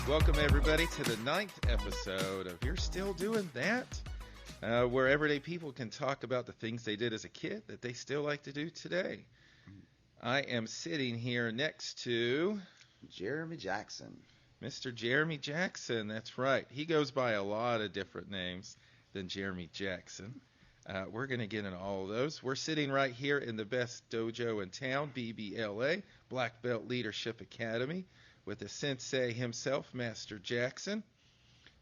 Welcome, everybody, to the 9th episode of You're Still Doing That, where everyday people can talk about the things they did as a kid that they still like to do today. I am sitting here next to Jeremy Jackson. Mr. Jeremy Jackson. That's right. He goes by a lot of different names than Jeremy Jackson. We're going to get into all of those. We're sitting right here in the best dojo in town, BBLA, Black Belt Leadership Academy, with the sensei himself, Master Jackson.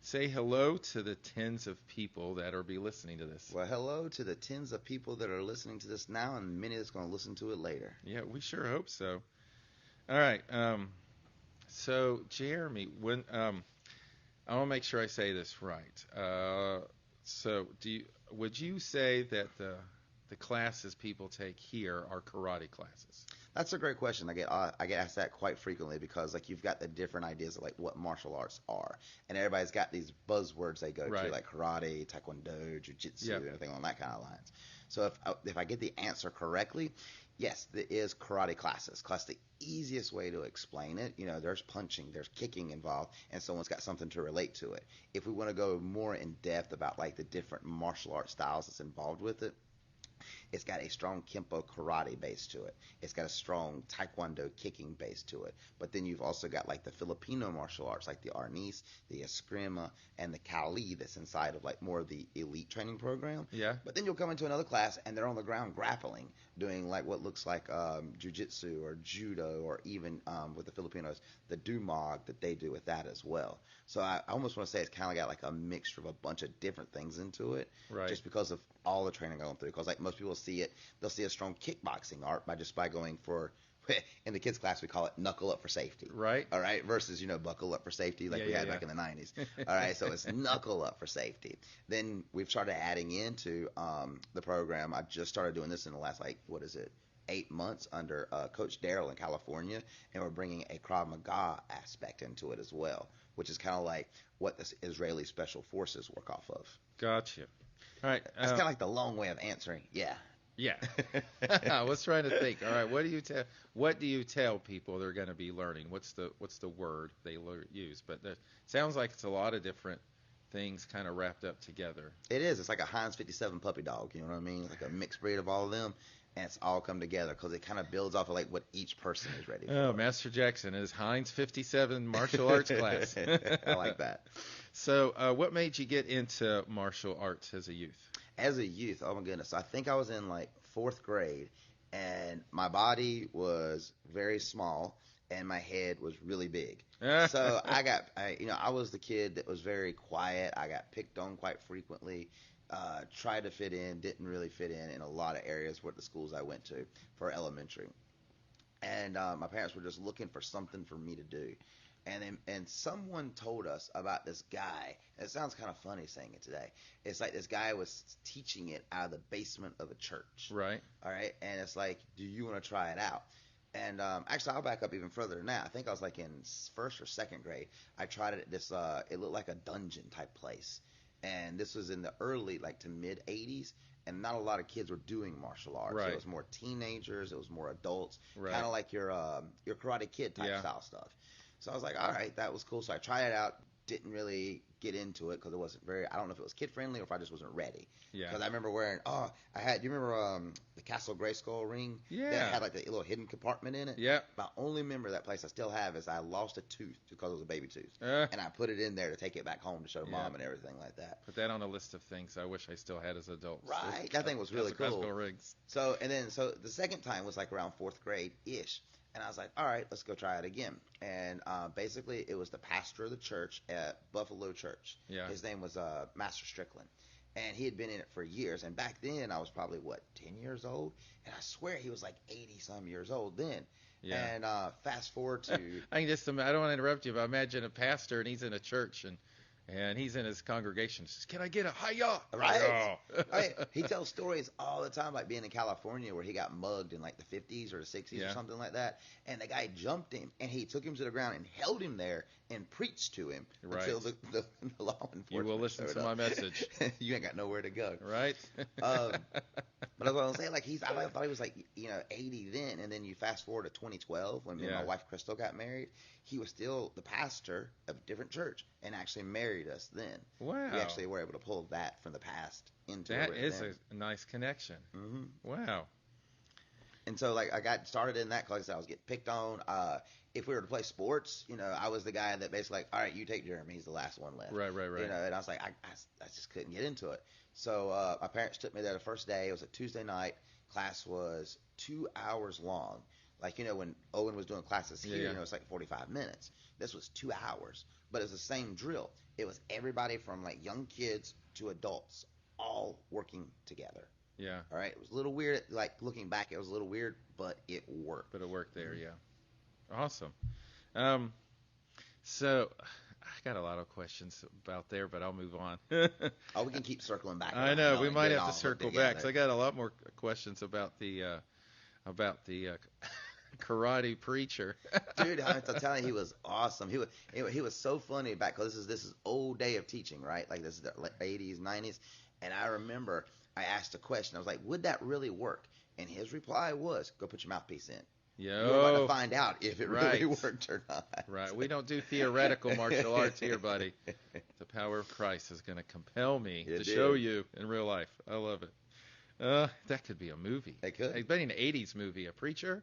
Say hello to the tens of people that are be listening to this. Well, hello to the tens of people that are listening to this now, and many that's going to listen to it later. Yeah, we sure hope so. All right. So, Jeremy, when I want to make sure I say this right. So, would you say that the classes people take here are karate classes? That's a great question. I get asked that quite frequently because like you've got the different ideas of like what martial arts are, and everybody's got these buzzwords they go to like karate, taekwondo, jiu-jitsu, and everything along that kind of lines. So if I get the answer correctly, yes, there is karate classes. That's the easiest way to explain it. You know, there's punching, there's kicking involved, and someone's got something to relate to it. If we want to go more in depth about like the different martial art styles that's involved with it, it's got a strong Kempo karate base to it. It's got a strong Taekwondo kicking base to it. But then you've also got like the Filipino martial arts, like the Arnis, the Eskrima, and the Kali that's inside of like more of the elite training program. Yeah. But then you'll come into another class and they're on the ground grappling, doing like what looks like jiu-jitsu or judo, or even with the Filipinos, the dumog that they do with that as well. So I almost want to say it's kind of got like a mixture of a bunch of different things into it, just because of all the training going through. Because like most people see it, they'll see a strong kickboxing art by going for, in the kids class we call it knuckle up for safety. Right. All right. Versus, buckle up for safety like we had back in the 90s. All right. So it's knuckle up for safety. Then we've started adding into the program. I just started doing this in the last 8 months under Coach Darrell in California, and we're bringing a Krav Maga aspect into it as well, which is kind of like what the Israeli Special Forces work off of. Gotcha. All right. That's kind of like the long way of answering. Yeah. Yeah. I was trying to think. All right. What do you tell people they're going to be learning? What's the word they use? But it sounds like it's a lot of different things kind of wrapped up together. It is. It's like a Heinz 57 puppy dog. You know what I mean? Like a mixed breed of all of them. And it's all come together because it kind of builds off of like what each person is ready for. Oh, Master Jackson is Heinz 57 martial arts class. I like that. So what made you get into martial arts as a youth? As a youth, oh my goodness. So I think I was in like 4th grade, and my body was very small and my head was really big. So I was the kid that was very quiet. I got picked on quite frequently. Tried to fit in, didn't really fit in a lot of areas with the schools I went to for elementary. And my parents were just looking for something for me to do. And someone told us about this guy. And it sounds kind of funny saying it today. It's like this guy was teaching it out of the basement of a church. Right. All right. And it's like, do you want to try it out? And actually, I'll back up even further than that. I think I was like in 1st or 2nd grade. I tried it at this, it looked like a dungeon type place. And this was in the early, like to mid 80s, and not a lot of kids were doing martial arts. Right. It was more teenagers, it was more adults, right. Kind of like your Karate Kid type style stuff. So I was like, all right, that was cool. So I tried it out. Didn't really get into it because it wasn't I don't know if it was kid friendly or if I just wasn't ready. Yeah. Because I remember wearing, do you remember the Castle Grayskull ring? Yeah. That had like the little hidden compartment in it? Yeah. My only memory of that place I still have is I lost a tooth because it was a baby tooth. And I put it in there to take it back home to show mom and everything like that. Put that on a list of things I wish I still had as adults. Right. That thing was really cool. Grayskull rings. So the second time was like around 4th grade-ish. And I was like, all right, let's go try it again. And basically, it was the pastor of the church at Buffalo Church. Yeah. His name was Master Strickland. And he had been in it for years. And back then, I was probably, 10 years old? And I swear he was like 80-some years old then. Yeah. And fast forward to... I don't want to interrupt you, but imagine a pastor, and he's in a church, and he's in his congregation. Says, "Can I get a hi-ya?" Right. Right. He tells stories all the time, like being in California where he got mugged in like the 50s or the 60s or something like that. And the guy jumped him, and he took him to the ground and held him there and preached to him until the law enforcement You will listen to my message. You ain't got nowhere to go. Right. But But I was gonna say, like, I thought he was like, 80 then, and then you fast forward to 2012 when me and my wife Crystal got married. He was still the pastor of a different church and actually married us then. Wow. We actually were able to pull that from the past into that it is then. a nice connection. Mm-hmm. Wow. And so, like, I got started in that because I was getting picked on. If we were to play sports, I was the guy that basically, like, all right, you take Jeremy. He's the last one left. Right. And I was like, I just couldn't get into it. So my parents took me there the first day. It was a Tuesday night. Class was 2 hours long. Like, when Owen was doing classes here, it's like 45 minutes. This was 2 hours. But it was the same drill. It was everybody from, like, young kids to adults all working together. Yeah. All right. It was a little weird. Like, looking back, it was a little weird, but it worked. But it worked there, yeah. Awesome. So I got a lot of questions about there, but I'll move on. Oh, we can keep circling back. I know we might have to circle back. So I got a lot more questions about the karate preacher. Dude, I'm telling you, he was awesome. He was so funny back because this is old day of teaching, right? Like this is the 80s, 90s, and I remember I asked a question. I was like, "Would that really work?" And his reply was, "Go put your mouthpiece in." Yo. You're about to find out if it really worked or not. Right. We don't do theoretical martial arts here, buddy. The power of Christ is going to compel me to show you in real life. I love it. That could be a movie. It could. It's been an 80s movie. A preacher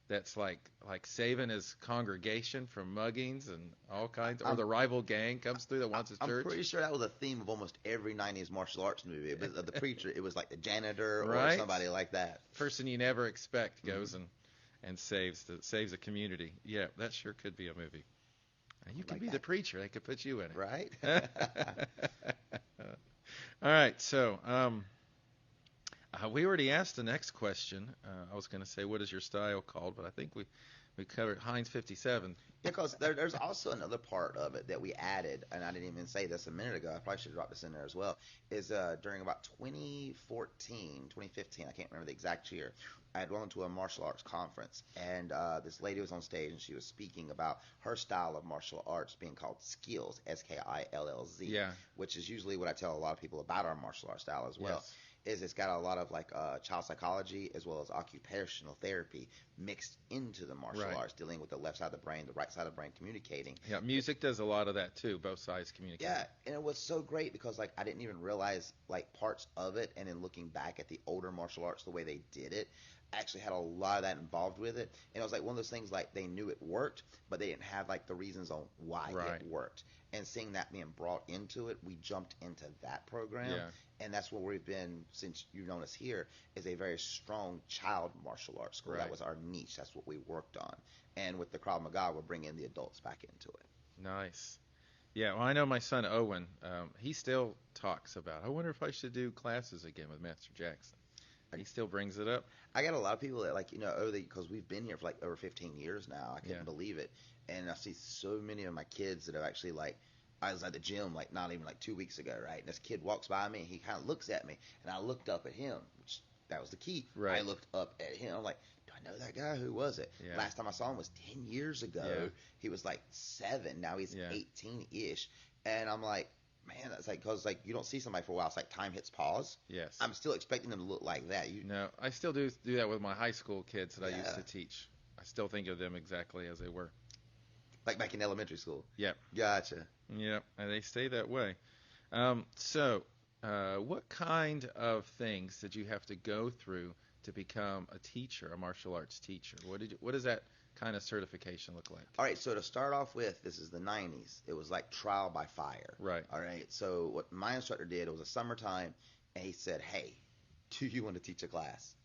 that's like saving his congregation from muggings and all kinds. Or the rival gang comes through that wants his church. I'm pretty sure that was a theme of almost every 90s martial arts movie. But the preacher, it was like the janitor or somebody like that. Person you never expect goes and saves a community. Yeah, that sure could be a movie. You could be the preacher. They could put you in it. Right? All right. So we already asked the next question. I was going to say, what is your style called? But I think we covered Heinz 57. Yeah, because there's also another part of it that we added, and I didn't even say this a minute ago. I probably should have dropped this in there as well, is during about 2014, 2015, I can't remember the exact year, I had gone to a martial arts conference, and this lady was on stage, and she was speaking about her style of martial arts being called skills, Skillz, which is usually what I tell a lot of people about our martial arts style as well. Yes. Is it's got a lot of like child psychology as well as occupational therapy mixed into the martial arts, dealing with the left side of the brain, the right side of the brain, communicating. Yeah, music does a lot of that too, both sides communicate. Yeah, and it was so great because like I didn't even realize like parts of it, and then looking back at the older martial arts, the way they did it, actually had a lot of that involved with it. And it was like one of those things like they knew it worked, but they didn't have like the reasons on why it worked. And seeing that being brought into it, we jumped into that program. Yeah. And that's where we've been since you've known us here, is a very strong child martial arts school. That was our niche. That's what we worked on. And with the Krav Maga, we're bringing the adults back into it. Nice. Yeah, well, I know my son Owen, he still talks about, I wonder if I should do classes again with Master Jackson. He still brings it up. I got a lot of people that, like, because we've been here for like over 15 years now. I couldn't believe it. And I see so many of my kids that have actually, like, I was at the gym, like, not even like 2 weeks ago, right? And this kid walks by me, and he kind of looks at me, and I looked up at him, which that was the key. Right. I looked up at him. I'm like, do I know that guy? Who was it? Yeah. Last time I saw him was 10 years ago. Yeah. He was like 7. Now he's 18-ish. And I'm like, man, that's like, because like you don't see somebody for a while. It's like time hits pause. Yes. I'm still expecting them to look like that. No, I still do that with my high school kids that I used to teach. I still think of them exactly as they were. Like back in elementary school. Yep. Gotcha. Yep, and they stay that way. So, what kind of things did you have to go through to become a teacher, a martial arts teacher? What does that kind of certification look like? All right, so to start off with, this is the 90s. It was like trial by fire. Right. All right, so what my instructor did, it was a summertime, and he said, hey, do you want to teach a class?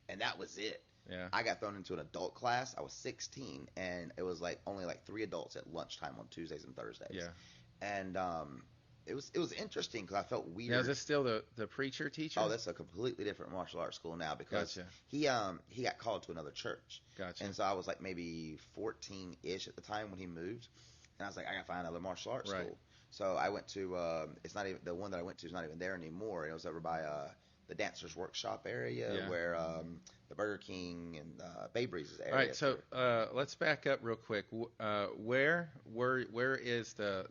And that was it. Yeah. I got thrown into an adult class. I was 16, and it was like only like 3 adults at lunchtime on Tuesdays and Thursdays. Yeah. And it was interesting because I felt weird. Now, is this still the preacher teacher? Oh, that's a completely different martial arts school now because he got called to another church. Gotcha. And so I was like maybe 14-ish at the time when he moved, and I was like, I gotta find another martial arts school. So I went to it's not even the one that I went to is not even there anymore. It was over by the Dancers Workshop area where the Burger King and Bay Breeze's area. All right, so let's back up real quick. Where is the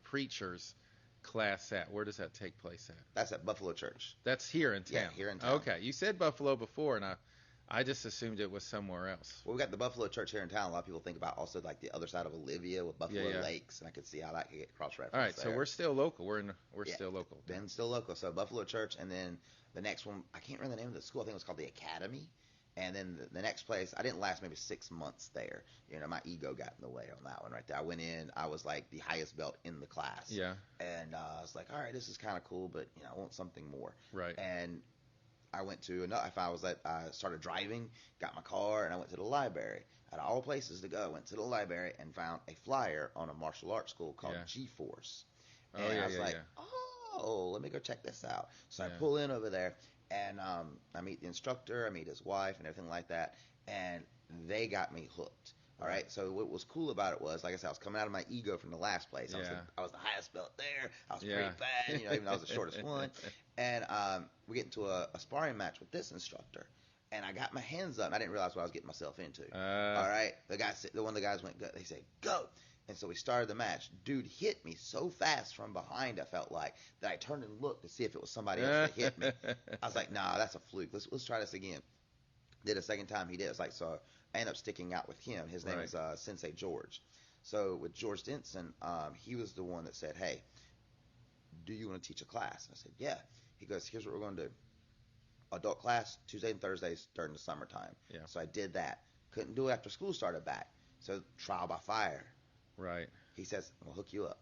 preachers class at? Where does that take place at? That's at Buffalo Church. That's here in town. Yeah, here in town. Okay, you said Buffalo before, and I just assumed it was somewhere else. Well, we got the Buffalo Church here in town. A lot of people think about also like the other side of Olivia with Buffalo Lakes, and I could see how that could get cross-referenced. All right, there. So we're still local. We're still local. Then still local. So Buffalo Church, and then the next one, I can't remember the name of the school. I think it was called the Academy. And then the next place, I didn't last maybe 6 months there. My ego got in the way on that one right there. I went in, I was like the highest belt in the class. Yeah. And I was like, all right, this is kind of cool, but I want something more. Right. And I went to I started driving, got my car, and I went to the library. Out of all places to go, I went to the library and found a flyer on a martial arts school called G-Force. And I was like, oh, let me go check this out. So I pull in over there. And I meet the instructor, I meet his wife, and everything like that, and they got me hooked. All right. So what was cool about it was, like I said, I was coming out of my ego from the last place. I was the highest belt there. I was pretty bad, even though I was the shortest one. And we get into a sparring match with this instructor, and I got my hands up. And I didn't realize what I was getting myself into. All right. One of the guys went, go. They said, go. And so we started the match. Dude hit me so fast from behind, I felt like, that I turned and looked to see if it was somebody else that hit me. I was like, nah, that's a fluke. Let's try this again. Did a second time, he did. It's like, so I ended up sticking out with him. His name is Sensei George. So with George Denson, he was the one that said, hey, do you want to teach a class? And I said, yeah. He goes, here's what we're going to do. Adult class, Tuesdays and Thursdays during the summertime. Yeah. So I did that. Couldn't do it after school started back. So trial by fire. Right. He says, we'll hook you up.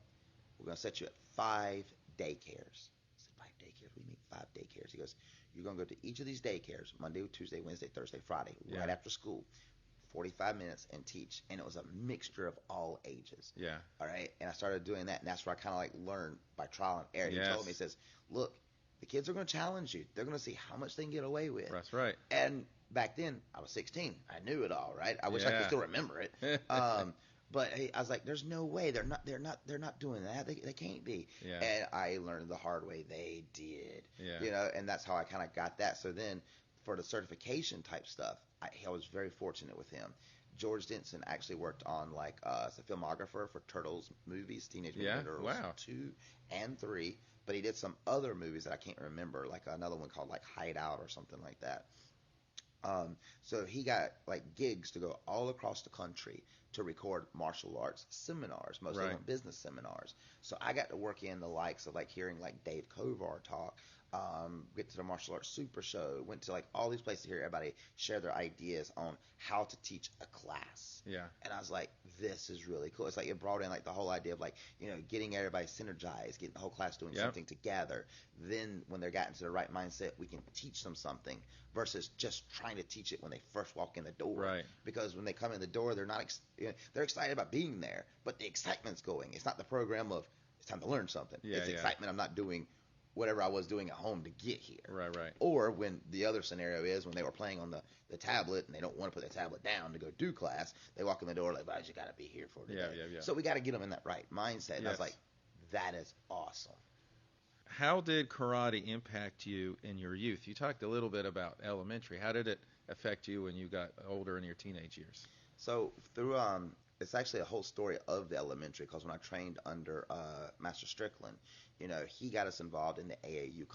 We're going to set you at 5 daycares. I said, 5 daycares? What do you mean 5 daycares? He goes, you're going to go to each of these daycares, Monday, Tuesday, Wednesday, Thursday, Friday, right after school, 45 minutes, and teach. And it was a mixture of all ages. Yeah. All right? And I started doing that, and that's where I kind of like learned by trial and error. He told me, he says, look, the kids are going to challenge you. They're going to see how much they can get away with. That's right. And back then, I was 16. I knew it all, right? I wish I could still remember it. But hey, I was like, "There's no way they're not doing that. They can't be." Yeah. And I learned the hard way. They did. Yeah. And that's how I kind of got that. So then, for the certification type stuff, I was very fortunate with him. George Denson actually worked on as a filmographer for Turtles movies, Teenage Mutant Ninja Turtles 2 and 3. But he did some other movies that I can't remember, like another one called Hideout or something like that. So he got gigs to go all across the country to record martial arts seminars, most of them business seminars. So I got to work in the likes of hearing Dave Kovar talk, get to the Martial Arts Super Show, went to all these places to hear everybody share their ideas on how to teach a class. Yeah. And I was like, this is really cool. It's it brought in the whole idea of getting everybody synergized, getting the whole class doing something together. Then when they got into the right mindset, we can teach them something versus just trying to teach it when they first walk in the door. Right. Because when they come in the door, they're not they're excited about being there, but the excitement's going. It's not the program of it's time to learn something. It's excitement. I'm not doing whatever I was doing at home to get here. Right. Or when the other scenario is when they were playing on the tablet and they don't want to put the tablet down to go do class, they walk in the door but you got to be here for today. Yeah. So we got to get them in that right mindset. And I was like, that is awesome. How did karate impact you in your youth? You talked a little bit about elementary. How did it affect you when you got older in your teenage years? So through it's actually a whole story of the elementary, because when I trained under Master Strickland, he got us involved in the AAU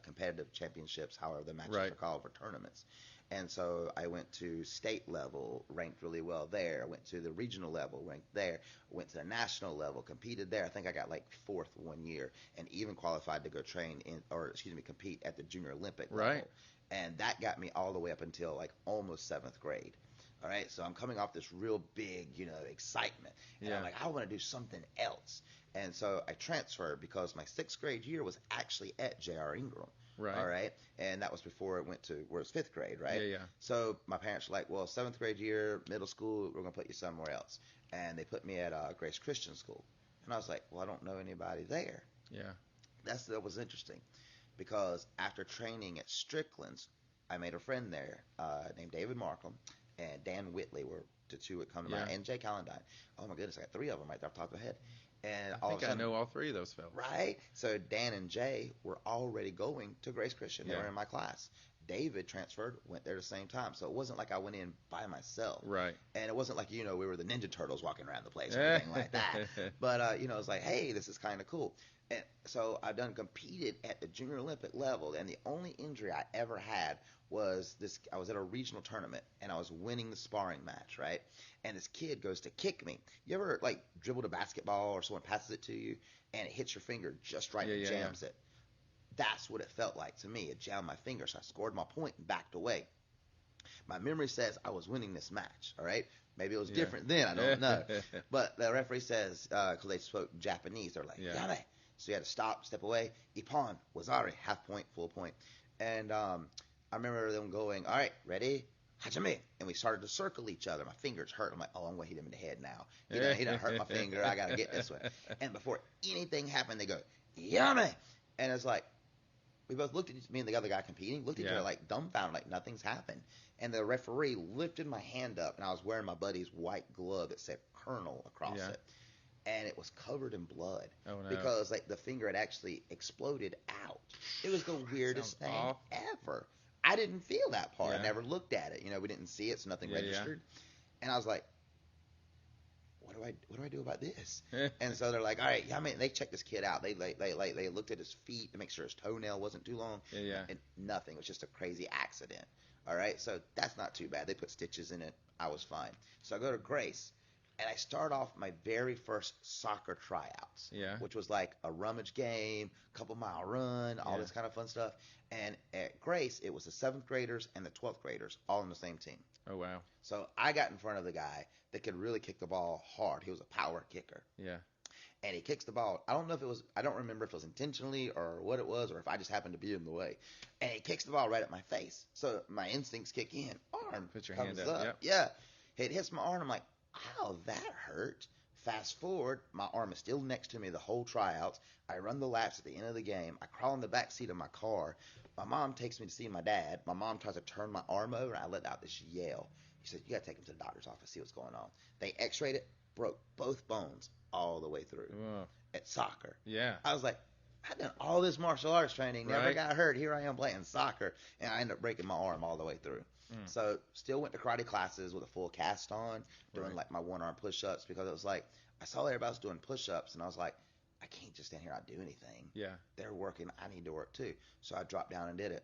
competitive championships, however the matches are called, for tournaments. And so I went to state level, ranked really well there. I went to the regional level, ranked there. Went to the national level, competed there. I think I got 4th one year, and even qualified to go compete at the junior Olympic level. And that got me all the way up until almost 7th grade. All right, so I'm coming off this real big, excitement. And I'm I want to do something else. And so I transferred because my 6th grade year was actually at J.R. Ingram. Right. All right. And that was before it went to where it's 5th grade, right? Yeah. So my parents were like, well, 7th grade year, middle school, we're going to put you somewhere else. And they put me at Grace Christian School. And I was like, well, I don't know anybody there. Yeah. That was interesting, because after training at Strickland's, I made a friend there named David Markham, and Dan Whitley were the two that come to mind, and Jay Calendine. Oh my goodness, I got 3 of them right there off the top of my head. And I think I know all 3 of those fellas. Right? So Dan and Jay were already going to Grace Christian. They were in my class. David transferred, went there the same time. So it wasn't like I went in by myself. Right. And it wasn't like, we were the Ninja Turtles walking around the place or anything like that. But, it was like, hey, this is kind of cool. And so I've competed at the Junior Olympic level, and the only injury I ever had was this. I was at a regional tournament, and I was winning the sparring match, right? And this kid goes to kick me. You ever, like, dribbled a basketball or someone passes it to you, and it hits your finger just right and jams it? That's what it felt like to me. It jammed my finger, so I scored my point and backed away. My memory says I was winning this match, all right? Maybe it was different then, I don't know. But the referee says, because they spoke Japanese, they're like, Yame. So you had to stop, step away. Ippon, Wazari, half point, full point. And I remember them going, all right, ready? Hajime. And we started to circle each other. My fingers hurt. I'm like, oh, I'm going to hit him in the head now. He done hurt my finger. I got to get this one. And before anything happened, they go, Yame. And it's like, we both looked at me and the other guy competing, looked at each other like dumbfounded, like nothing's happened. And the referee lifted my hand up, and I was wearing my buddy's white glove that said Colonel across it. And it was covered in blood. Oh, no. Because like the finger had actually exploded out. It was the weirdest thing ever. I didn't feel that part. I never looked at it. We didn't see it, so nothing registered. And I was like, what do I do about this? And so they're like, all right, they checked this kid out. They looked at his feet to make sure his toenail wasn't too long. And nothing. It was just a crazy accident. All right, so that's not too bad. They put stitches in it. I was fine. So I go to Grace. And I start off my very first soccer tryouts, which was like a rummage game, couple-mile run, all this kind of fun stuff. And at Grace, it was the 7th graders and the 12th graders all on the same team. Oh, wow. So I got in front of the guy that could really kick the ball hard. He was a power kicker. Yeah. And he kicks the ball. I don't remember if it was intentionally or what it was, or if I just happened to be in the way. And he kicks the ball right at my face. So my instincts kick in. Arm Put your comes hand up. Yep. Yeah. It hits my arm. I'm like, ow, that hurt. Fast forward, my arm is still next to me the whole tryouts. I run the laps at the end of the game. I crawl in the back seat of my car. My mom takes me to see my dad. My mom tries to turn my arm over, and I let out this yell. She said, you got to take him to the doctor's office, see what's going on. They x-rayed it, broke both bones all the way through. Whoa. At soccer. Yeah. I was like, I've done all this martial arts training, never got hurt. Here I am playing soccer, and I ended up breaking my arm all the way through. So still went to karate classes with a full cast on, doing like my one-arm push-ups, because it was like, I saw everybody else doing push-ups, and I was like, I can't just stand here and not do anything. Yeah. They're working. I need to work too. So I dropped down and did it.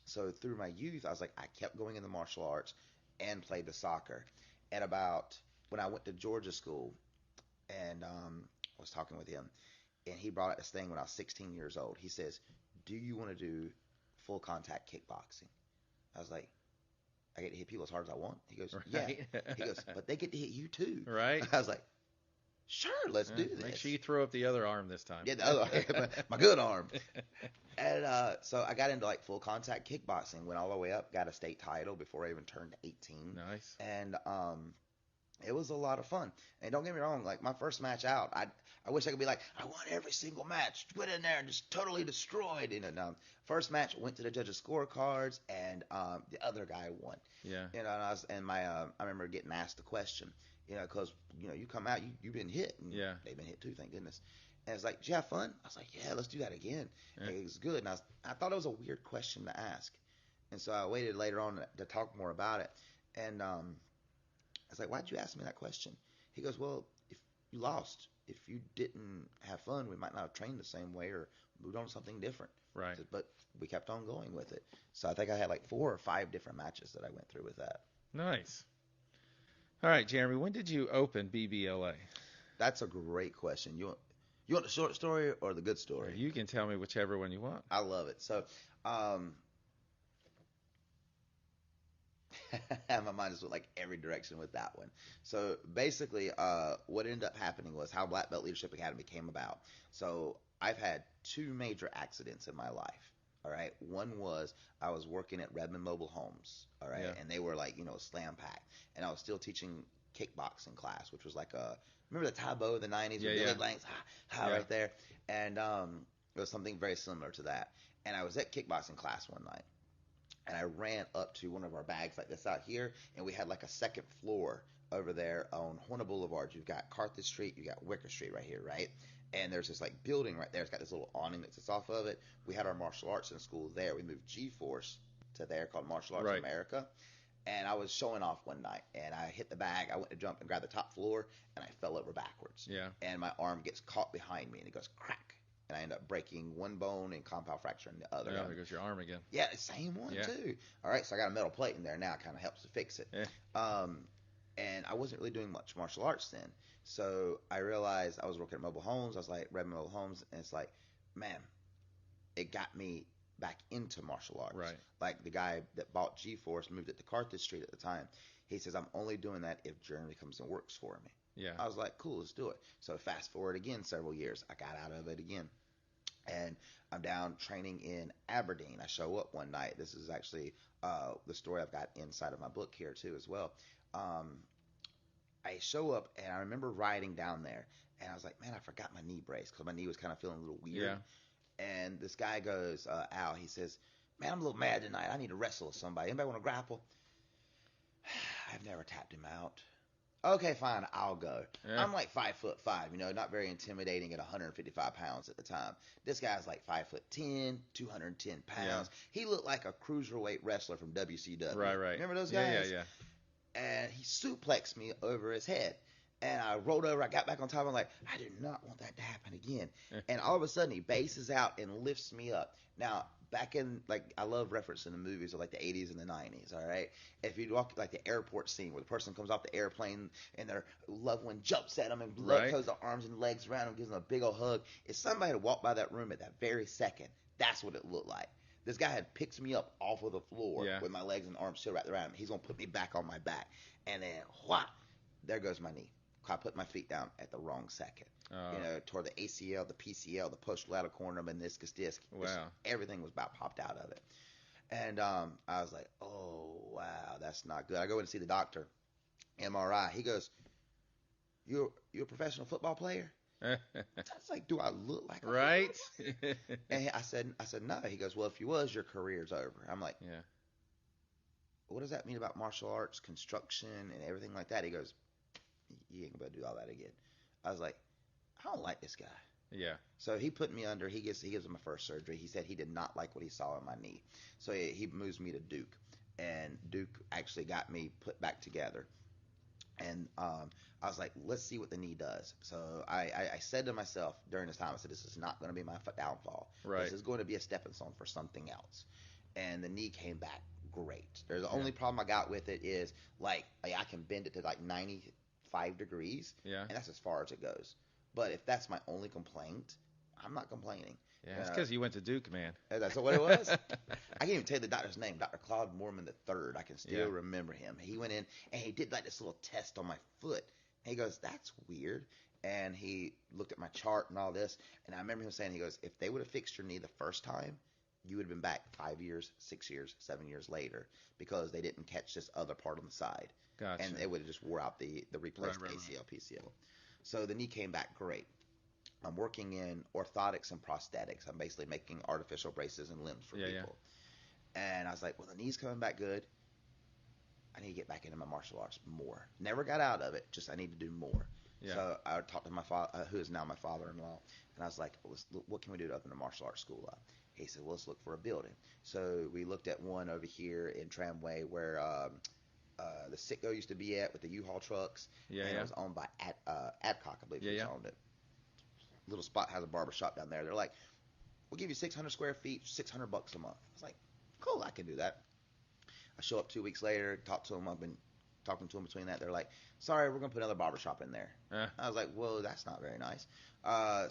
So through my youth, I was like, I kept going in the martial arts and played the soccer. And about when I went to Georgia school, and I was talking with him, and he brought up this thing when I was 16 years old. He says, do you want to do full contact kickboxing? I was like, I get to hit people as hard as I want. He goes, yeah. He goes, but they get to hit you too. Right. I was like, sure, let's do this. Make sure you throw up the other arm this time. Yeah, the other, my good arm. And so I got into like full contact kickboxing, went all the way up, got a state title before I even turned 18. Nice. And it was a lot of fun. And don't get me wrong, like my first match out, I wish I could be like, I won every single match, went in there and just totally destroyed. And first match, went to the judges' scorecards, and the other guy won. Yeah. And I remember getting asked the question, because you come out, you've been hit, and they've been hit too, thank goodness. And it's like, did you have fun? I was like, yeah, let's do that again. Yeah. It was good. And I thought it was a weird question to ask, and so I waited later on to talk more about it. And I was like, why'd you ask me that question? He goes, well, if you lost, if you didn't have fun, we might not have trained the same way or moved on to something different. Right. Said, but we kept on going with it. So I think I had like 4 or 5 different matches that I went through with that. Nice. All right, Jeremy, when did you open BBLA? That's a great question. You want the short story or the good story? You can tell me whichever one you want. I love it. So my mind just went like every direction with that one. So basically, what ended up happening was how Black Belt Leadership Academy came about. So I've had 2 major accidents in my life. All right. One was I was working at Redmond Mobile Homes. All right. Yeah. And they were like, slam packed. And I was still teaching kickboxing class, which was like remember the Taibo of the 90s with Billy Blanks? Right there. And it was something very similar to that. And I was at kickboxing class one night. And I ran up to one of our bags like this out here, and we had like a second floor over there on Horna Boulevard. You've got Carthage Street, you got Wicker Street right here, right? And there's this like building right there. It's got this little awning that sits off of it. We had our martial arts in school there. We moved G-Force to there called Martial Arts America. And I was showing off one night, and I hit the bag. I went to jump and grab the top floor, and I fell over backwards. Yeah. And my arm gets caught behind me, and it goes crack. And I end up breaking one bone and compound fracturing the other. Yeah, there goes your arm again. Yeah, the same one, too. All right, so I got a metal plate in there now. It kind of helps to fix it. And I wasn't really doing much martial arts then. So I realized I was working at mobile homes. I was like, Red Mobile Homes, and it's like, man, it got me back into martial arts. Right. Like the guy that bought G-Force moved it to Carthage Street at the time. He says, I'm only doing that if Jeremy comes and works for me. Yeah. I was like, cool, let's do it. So fast forward again several years. I got out of it again. And I'm down training in Aberdeen. I show up one night. This is actually the story I've got inside of my book here too as well. I show up, and I remember riding down there, and I was like, man, I forgot my knee brace because my knee was kind of feeling a little weird. Yeah. And this guy goes, Al, he says, man, I'm a little mad tonight. I need to wrestle with somebody. Anybody want to grapple? I've never tapped him out. Okay, fine, I'll go. Yeah. I'm like 5'5", not very intimidating at 155 pounds at the time. This guy's like 5'10", 210 pounds. Yeah. He looked like a cruiserweight wrestler from WCW. Right. Remember those guys? Yeah. And he suplexed me over his head. And I rolled over. I got back on top. I'm like, I do not want that to happen again. And all of a sudden, he bases out and lifts me up. Now, back in, like, I love referencing the movies of, like, the 80s and the 90s, all right? If you walk, like, the airport scene where the person comes off the airplane and their loved one jumps at them and throws their arms and legs around them, gives them a big old hug. If somebody had walked by that room at that very second, that's what it looked like. This guy had picked me up off of the floor with my legs and arms still wrapped around him. He's going to put me back on my back. And then, whop, there goes my knee. I put my feet down at the wrong second. Toward the ACL, the PCL, the posterolateral corner, meniscus disc. Wow. Everything was about popped out of it. And I was like, oh, wow, that's not good. I go in to see the doctor, MRI. He goes, you're a professional football player? I was like, do I look like a right? And I said, no. He goes, well, if you was, your career's over. I'm like, yeah. What does that mean about martial arts, construction, and everything like that? He goes, you ain't gonna do all that again. I was like, I don't like this guy. Yeah. So he put me under. He gives him my first surgery. He said he did not like what he saw in my knee. So he moves me to Duke, and Duke actually got me put back together. And I was like, let's see what the knee does. So I said to myself during this time, I said, this is not going to be my downfall. Right. This is going to be a stepping stone for something else. And the knee came back great. There's the only problem I got with it is like I can bend it to like 95 degrees. Yeah. And that's as far as it goes. But if that's my only complaint, I'm not complaining. Yeah, it's because you went to Duke, man. That's what it was. I can't even tell you the doctor's name, Dr. Claude Mormon III. I can still remember him. He went in and he did like this little test on my foot. And he goes, that's weird. And he looked at my chart and all this. And I remember him saying, he goes, if they would have fixed your knee the first time, you would have been back 5 years, 6 years, 7 years later because they didn't catch this other part on the side. Gotcha. And it would have just wore out the replaced ACL, PCL. So the knee came back great. I'm working in orthotics and prosthetics. I'm basically making artificial braces and limbs for people. Yeah. And I was like, well, the knee's coming back good. I need to get back into my martial arts more. Never got out of it. Just I need to do more. Yeah. So I talked to my father, who is now my father-in-law, and I was like, well, what can we do to open a martial arts school up? He said, well, let's look for a building. So we looked at one over here in Tramway where the Sitco used to be at with the U-Haul trucks. Yeah, and it was owned by Adcock, I believe he owned it. Little spot has a barber shop down there. They're like, we'll give you 600 square feet, $600 a month. I was like, cool, I can do that. I show up 2 weeks later, talk to them. I've been talking to them between that. They're like, sorry, we're going to put another barber shop in there. I was like, whoa, that's not very nice.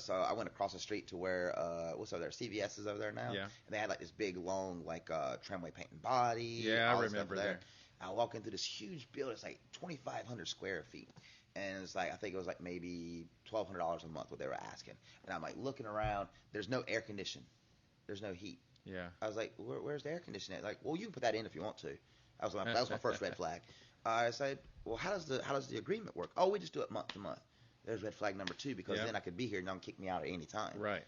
So I went across the street to where, what's over there? CVS is over there now. Yeah. And they had like this big, long, like Tramway Paint and Body. Yeah, I remember there. I walk into this huge building. It's like 2,500 square feet. And it's like, I think it was like maybe $1,200 a month what they were asking. And I'm like looking around. There's no air conditioning. There's no heat. Yeah. I was like, where's the air conditioning? Like, well, you can put that in if you want to. That was my first red flag. I said, well, how does the agreement work? Oh, we just do it month to month. There's red flag number 2 because then I could be here and don't kick me out at any time. Right.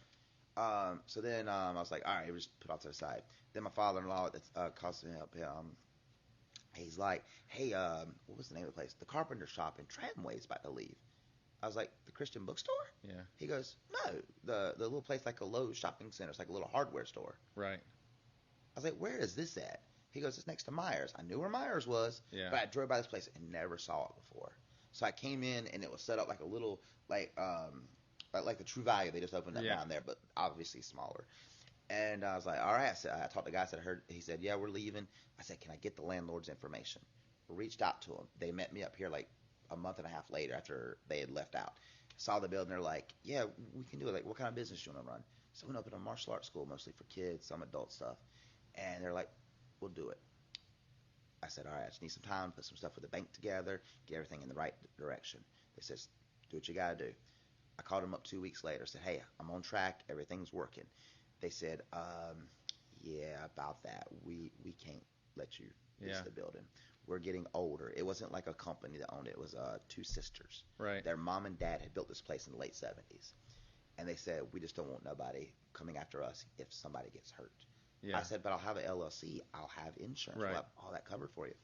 So then I was like, all right, we'll just put it off to the side. Then my father-in-law that cost me help. He's like, hey, what was the name of the place? The Carpenter Shop in Tramway is about to leave. I was like, the Christian bookstore? Yeah. He goes, no, the little place like a Lowe's shopping center. It's like a little hardware store. Right. I was like, where is this at? He goes, it's next to Myers. I knew where Myers was, but I drove by this place and never saw it before. So I came in and it was set up like a little, like the True Value. They just opened that down there, but obviously smaller. And I was like, all right. I talked to the guy. He said, yeah, we're leaving. I said, can I get the landlord's information? Reached out to him. They met me up here like a month and a half later after they had left out. Saw the building. They're like, yeah, we can do it. Like, what kind of business do you want to run? So we opened a martial arts school, mostly for kids, some adult stuff. And they're like, we'll do it. I said, all right, I just need some time, put some stuff with the bank together, get everything in the right direction. They said, do what you got to do. I called them up 2 weeks later, said, hey, I'm on track, everything's working. They said, yeah, about that. We can't let you use the building. We're getting older. It wasn't like a company that owned it. It was two sisters. Right. Their mom and dad had built this place in the late 70s. And they said, we just don't want nobody coming after us if somebody gets hurt. Yeah. I said, but I'll have an LLC. I'll have insurance. Right. We'll have all that covered for you.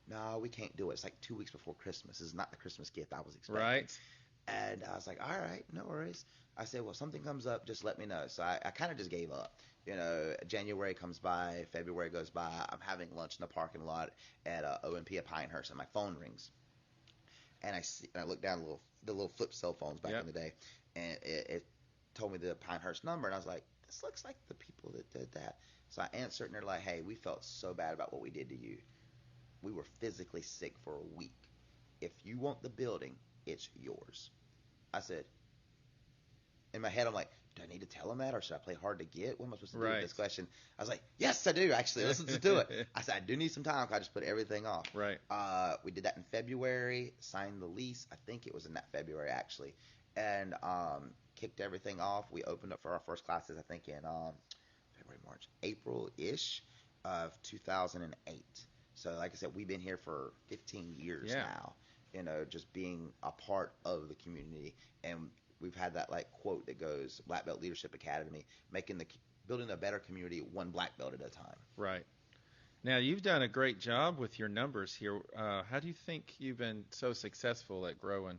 No, we can't do it. It's like 2 weeks before Christmas. This is not the Christmas gift I was expecting. Right. And I was like, all right, no worries. I said, well, if something comes up, just let me know. So I kind of just gave up. You know, January comes by, February goes by. I'm having lunch in the parking lot at OMP at Pinehurst, and my phone rings. And I look down the little flip cell phones back in the day, and it told me the Pinehurst number, and I was like, this looks like the people that did that. So I answered, and they're like, hey, we felt so bad about what we did to you. We were physically sick for a week. If you want the building, it's yours. I said, in my head, I'm like, do I need to tell them that, or should I play hard to get? What am I supposed to do with this question? I was like, yes, I do, actually. Let's do it. I said, I do need some time, because I just put everything off. Right. We did that in February, signed the lease. I think it was in that February, actually. And kicked everything off. We opened up for our first classes, I think, in February, March, April-ish of 2008. So, like I said, we've been here for 15 years now, you know, just being a part of the community. And we've had that, like, quote that goes, Black Belt Leadership Academy, building a better community one black belt at a time. Right. Now, you've done a great job with your numbers here. How do you think you've been so successful at growing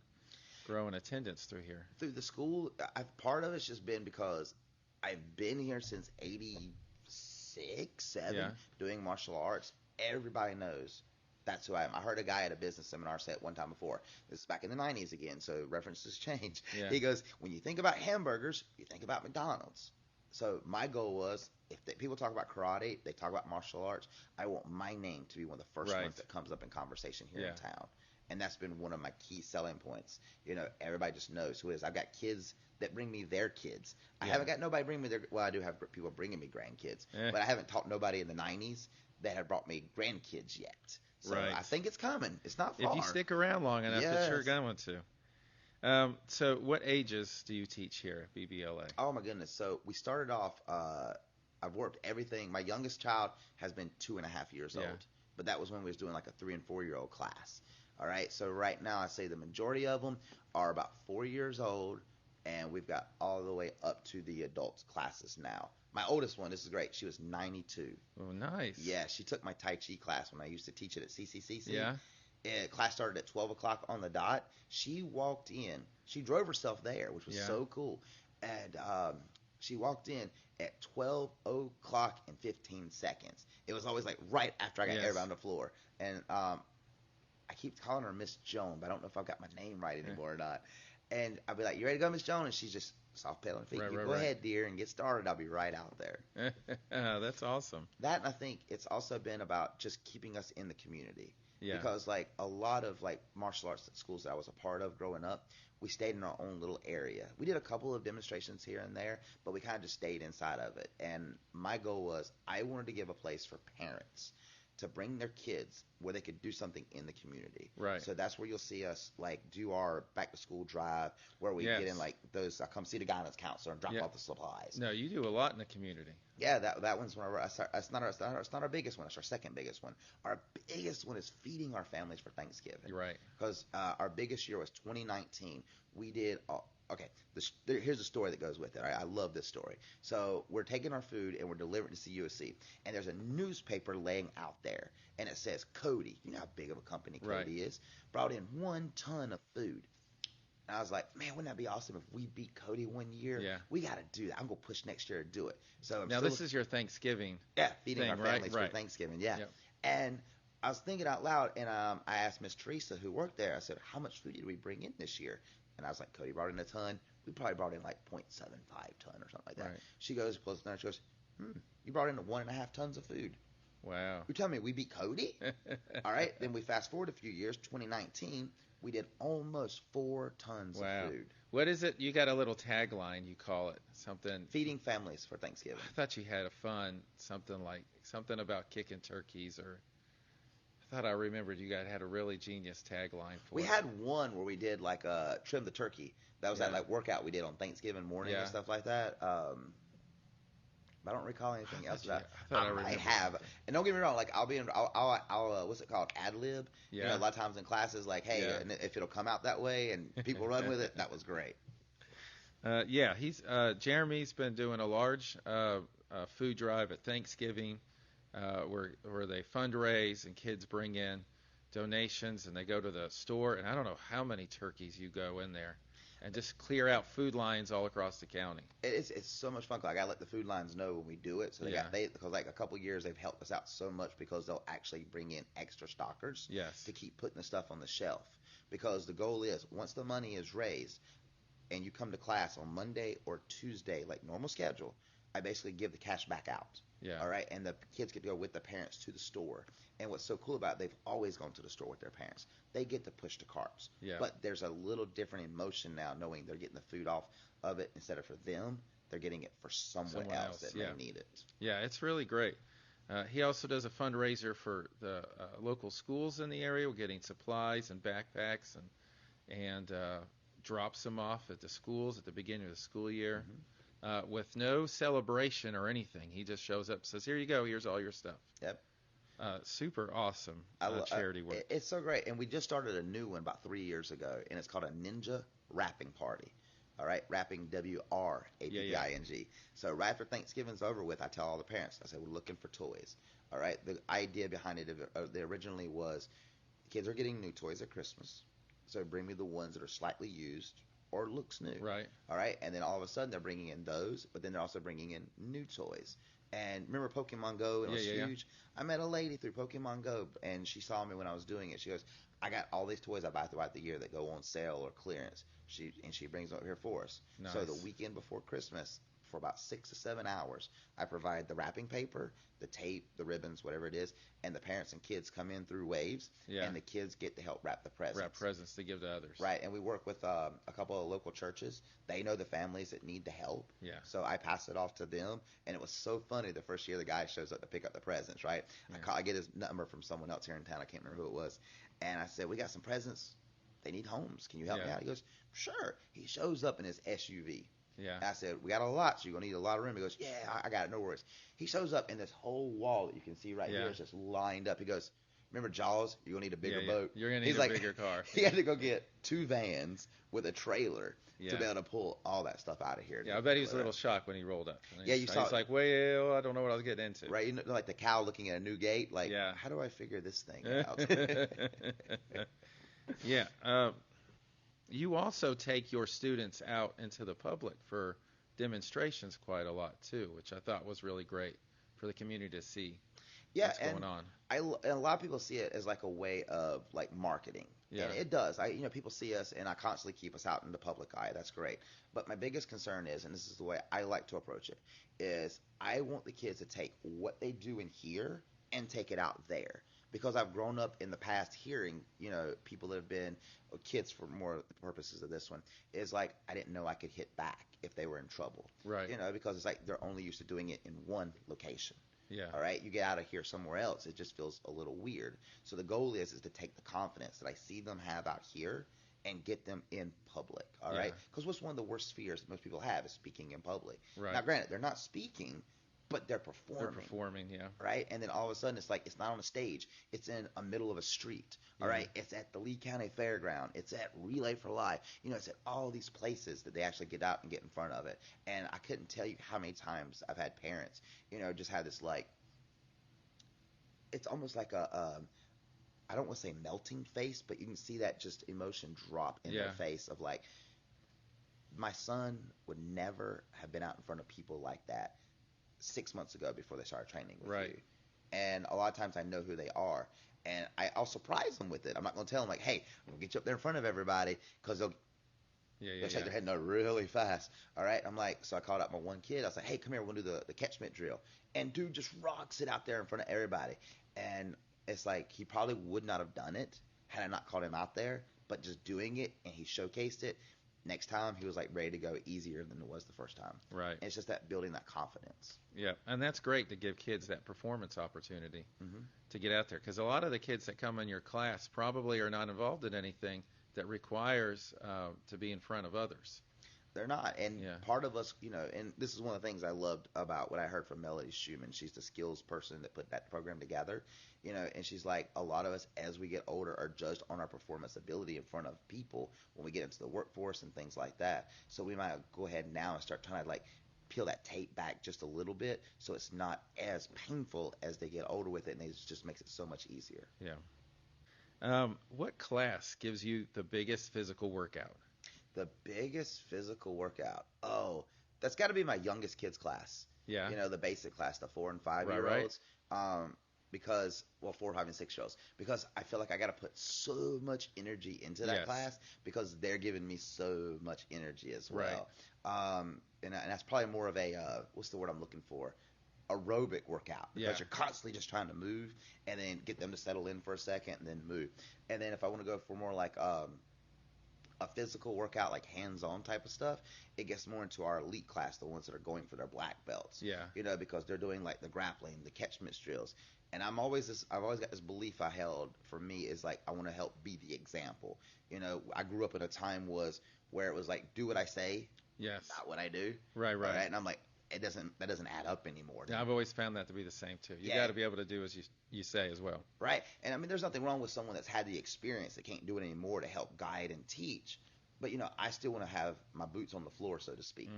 attendance through here? Through the school, part of it's just been because I've been here since 86, 7, doing martial arts. Everybody knows that's who I am. I heard a guy at a business seminar say it one time before. This is back in the 90s again, so references change. Yeah. He goes, when you think about hamburgers, you think about McDonald's. So my goal was, if people talk about karate, they talk about martial arts, I want my name to be one of the first ones that comes up in conversation here in town. And that's been one of my key selling points. You know, everybody just knows who it is. I've got kids that bring me their kids. I haven't got nobody bring me well, I do have people bringing me grandkids, but I haven't taught nobody in the 90s that had brought me grandkids yet. So I think it's coming. It's not far. If you stick around long enough, it's sure going to. So what ages do you teach here at BBLA? Oh, my goodness. So we started off, I've worked everything. My youngest child has been 2.5 years old, but that was when we was doing like a 3 and 4 year old class. All right, so right now I say the majority of them are about 4 years old, and we've got all the way up to the adult classes now. My oldest one, this is great, she was 92. Oh, nice. Yeah, she took my Tai Chi class when I used to teach it at CCCC. Yeah. Class started at 12 o'clock on the dot. She walked in. She drove herself there, which was so cool. And she walked in at 12 o'clock and 15 seconds. It was always like right after I got everybody on the floor. And I keep calling her Miss Joan, but I don't know if I've got my name right anymore or not. And I'll be like, you ready to go, Miss Joan? And she's just soft pedaling feet. Go ahead, dear, and get started. I'll be right out there. That's awesome. That, and I think it's also been about just keeping us in the community. Yeah. Because, like, a lot of, like, martial arts schools that I was a part of growing up, we stayed in our own little area. We did a couple of demonstrations here and there, but we kind of just stayed inside of it. And my goal was I wanted to give a place for parents to bring their kids where they could do something in the community. Right. So that's where you'll see us, like, do our back-to-school drive where we get in, like, those I come see the guidance counselor and drop off the supplies. No, you do a lot in the community. Yeah, that one's one of our, it's not our biggest one. It's our second biggest one. Our biggest one is feeding our families for Thanksgiving. Right. Because our biggest year was 2019. We did okay, here's a story that goes with it. Right? I love this story. So we're taking our food and we're delivering to CUSC, and there's a newspaper laying out there, and it says Cody. You know how big of a company Cody is. Brought in 1 ton of food. And I was like, man, wouldn't that be awesome if we beat Cody one year? Yeah. We got to do that. I'm going to push next year to do it. So now this is your Thanksgiving. Yeah, feeding thing, our families right? for Thanksgiving. Yeah. Yep. And I was thinking out loud, and I asked Miss Teresa, who worked there, I said, how much food did we bring in this year? And I was like, Cody brought in a ton. We probably brought in like 0.75 ton or something like that. Right. She goes, plus she goes, you brought in 1.5 tons of food. Wow. You're telling me we beat Cody? All right. Then we fast forward a few years, 2019, we did almost 4 tons of food. What is it? You got a little tagline, you call it something. Feeding families for Thanksgiving. I thought you had a fun, something about kicking turkeys, or I thought I remembered you guys had a really genius tagline for We it. had one where we did like trim the turkey. That was that like workout we did on Thanksgiving morning and stuff like that. I don't recall anything else. I have. And don't get me wrong, like I'll what's it called? Ad lib. Yeah. You know, a lot of times in classes, like, hey, and if it'll come out that way and people run with it, that was great. He's Jeremy's been doing a large food drive at Thanksgiving, where they fundraise and kids bring in donations and they go to the store, and I don't know how many turkeys you go in there and just clear out food lines all across the county. It's so much fun. Like, I let the food lines know when we do it, so because like a couple years they've helped us out so much because they'll actually bring in extra stockers to keep putting the stuff on the shelf. Because the goal is, once the money is raised and you come to class on Monday or Tuesday, like normal schedule, I basically give the cash back out. Yeah. All right. And the kids get to go with the parents to the store. And what's so cool about it, they've always gone to the store with their parents. They get to push the carts. Yeah. But there's a little different emotion now, knowing they're getting the food off of it instead of for them. They're getting it for someone else that may need it. Yeah, it's really great. He also does a fundraiser for the local schools in the area. We're getting supplies and backpacks and drops them off at the schools at the beginning of the school year. With no celebration or anything. He just shows up and says, here you go, here's all your stuff. Yep. Super awesome charity work. It's so great. And we just started a new one about 3 years ago, and it's called a Ninja Wrapping Party. All right, wrapping, WRAPPING. So right after Thanksgiving's over with, I tell all the parents, I say, we're looking for toys. All right, the idea behind it originally was kids are getting new toys at Christmas, so bring me the ones that are slightly used or looks new. Right. All right. And then all of a sudden they're bringing in those, but then they're also bringing in new toys. And remember Pokemon Go? It was huge. I met a lady through Pokemon Go, and she saw me when I was doing it. She goes, I got all these toys I buy throughout the year that go on sale or clearance. She brings them up here for us. Nice. So the weekend before Christmas, for about 6 to 7 hours, I provide the wrapping paper, the tape, the ribbons, whatever it is, and the parents and kids come in through waves, and the kids get to help wrap the presents. Wrap presents to give to others. Right, and we work with a couple of local churches. They know the families that need the help. Yeah. So I pass it off to them, and it was so funny the first year the guy shows up to pick up the presents, right? Yeah. I get his number from someone else here in town. I can't remember who it was. And I said, we got some presents. They need homes. Can you help me out? He goes, sure. He shows up in his SUV. Yeah. I said, we got a lot, so you're going to need a lot of room. He goes, yeah, I got it, no worries. He shows up, and this whole wall that you can see right here is just lined up. He goes, remember Jaws? You're going to need a bigger boat. You're going to need a bigger car. He had to go get 2 vans with a trailer to be able to pull all that stuff out of here. Yeah, I bet he was a little shocked when he rolled up. You saw. He's like, well, I don't know what I was getting into. Right, you know, like the cow looking at a new gate. Like, how do I figure this thing out? Yeah. You also take your students out into the public for demonstrations quite a lot too, which I thought was really great for the community to see what's going on. And a lot of people see it as like a way of like marketing. Yeah. And it does. People see us, and I constantly keep us out in the public eye. That's great. But my biggest concern is, and this is the way I like to approach it, is I want the kids to take what they do in here and take it out there. Because I've grown up in the past hearing, people that have been kids for more purposes of this one, is like, I didn't know I could hit back if they were in trouble. Right. Because it's like they're only used to doing it in one location. Yeah. All right. You get out of here somewhere else, it just feels a little weird. So the goal is to take the confidence that I see them have out here and get them in public. All right. Because what's one of the worst fears that most people have is speaking in public. Right. Now, granted, they're not speaking, but they're performing. They're performing, yeah. Right? And then all of a sudden, it's like, it's not on a stage. It's in a middle of a street. All right? It's at the Lee County Fairground. It's at Relay for Life. It's at all these places that they actually get out and get in front of it. And I couldn't tell you how many times I've had parents, just have this, like, it's almost like I I don't want to say melting face, but you can see that just emotion drop in their face of like, my son would never have been out in front of people like that 6 months ago before they started training with you. And a lot of times I know who they are. And I'll surprise them with it. I'm not going to tell them, like, hey, I'm going to get you up there in front of everybody, because they'll shake their head no really fast. All right? I'm like, so I called out my one kid. I was like, hey, come here, we're going to do the catchment drill. And dude just rocks it out there in front of everybody. And it's like, he probably would not have done it had I not called him out there. But just doing it, and he showcased it, next time he was like ready to go easier than it was the first time. Right. And it's just that building that confidence. Yeah, and that's great to give kids that performance opportunity to get out there, because a lot of the kids that come in your class probably are not involved in anything that requires to be in front of others. They're not. And part of us, and this is one of the things I loved about what I heard from Melody Schumann. She's the skills person that put that program together, and she's like, a lot of us as we get older are judged on our performance ability in front of people when we get into the workforce and things like that. So we might go ahead now and start trying to like peel that tape back just a little bit so it's not as painful as they get older with it, and it just makes it so much easier. Yeah. What class gives you the biggest physical workout? The biggest physical workout? Oh, that's got to be my youngest kids class. Yeah. The basic class, the 4 and 5 year olds. Because, 4, 5, and 6 year olds. Because I feel like I got to put so much energy into that class, because they're giving me so much energy as well. And that's probably more of a, what's the word I'm looking for? Aerobic workout, because you're constantly just trying to move and then get them to settle in for a second and then move. And then if I want to go for more like a physical workout, like hands-on type of stuff, it gets more into our elite class, the ones that are going for their black belts. Because they're doing like the grappling, the catchment drills. And I've always got this belief I held for me is like, I want to help be the example. I grew up in a time where it was like, do what I say, not what I do. Right. And I'm like, that doesn't add up anymore. Yeah, I've always found that to be the same too. You got to be able to do as you say as well. Right. And I mean, there's nothing wrong with someone that's had the experience that can't do it anymore to help guide and teach. But I still want to have my boots on the floor, so to speak.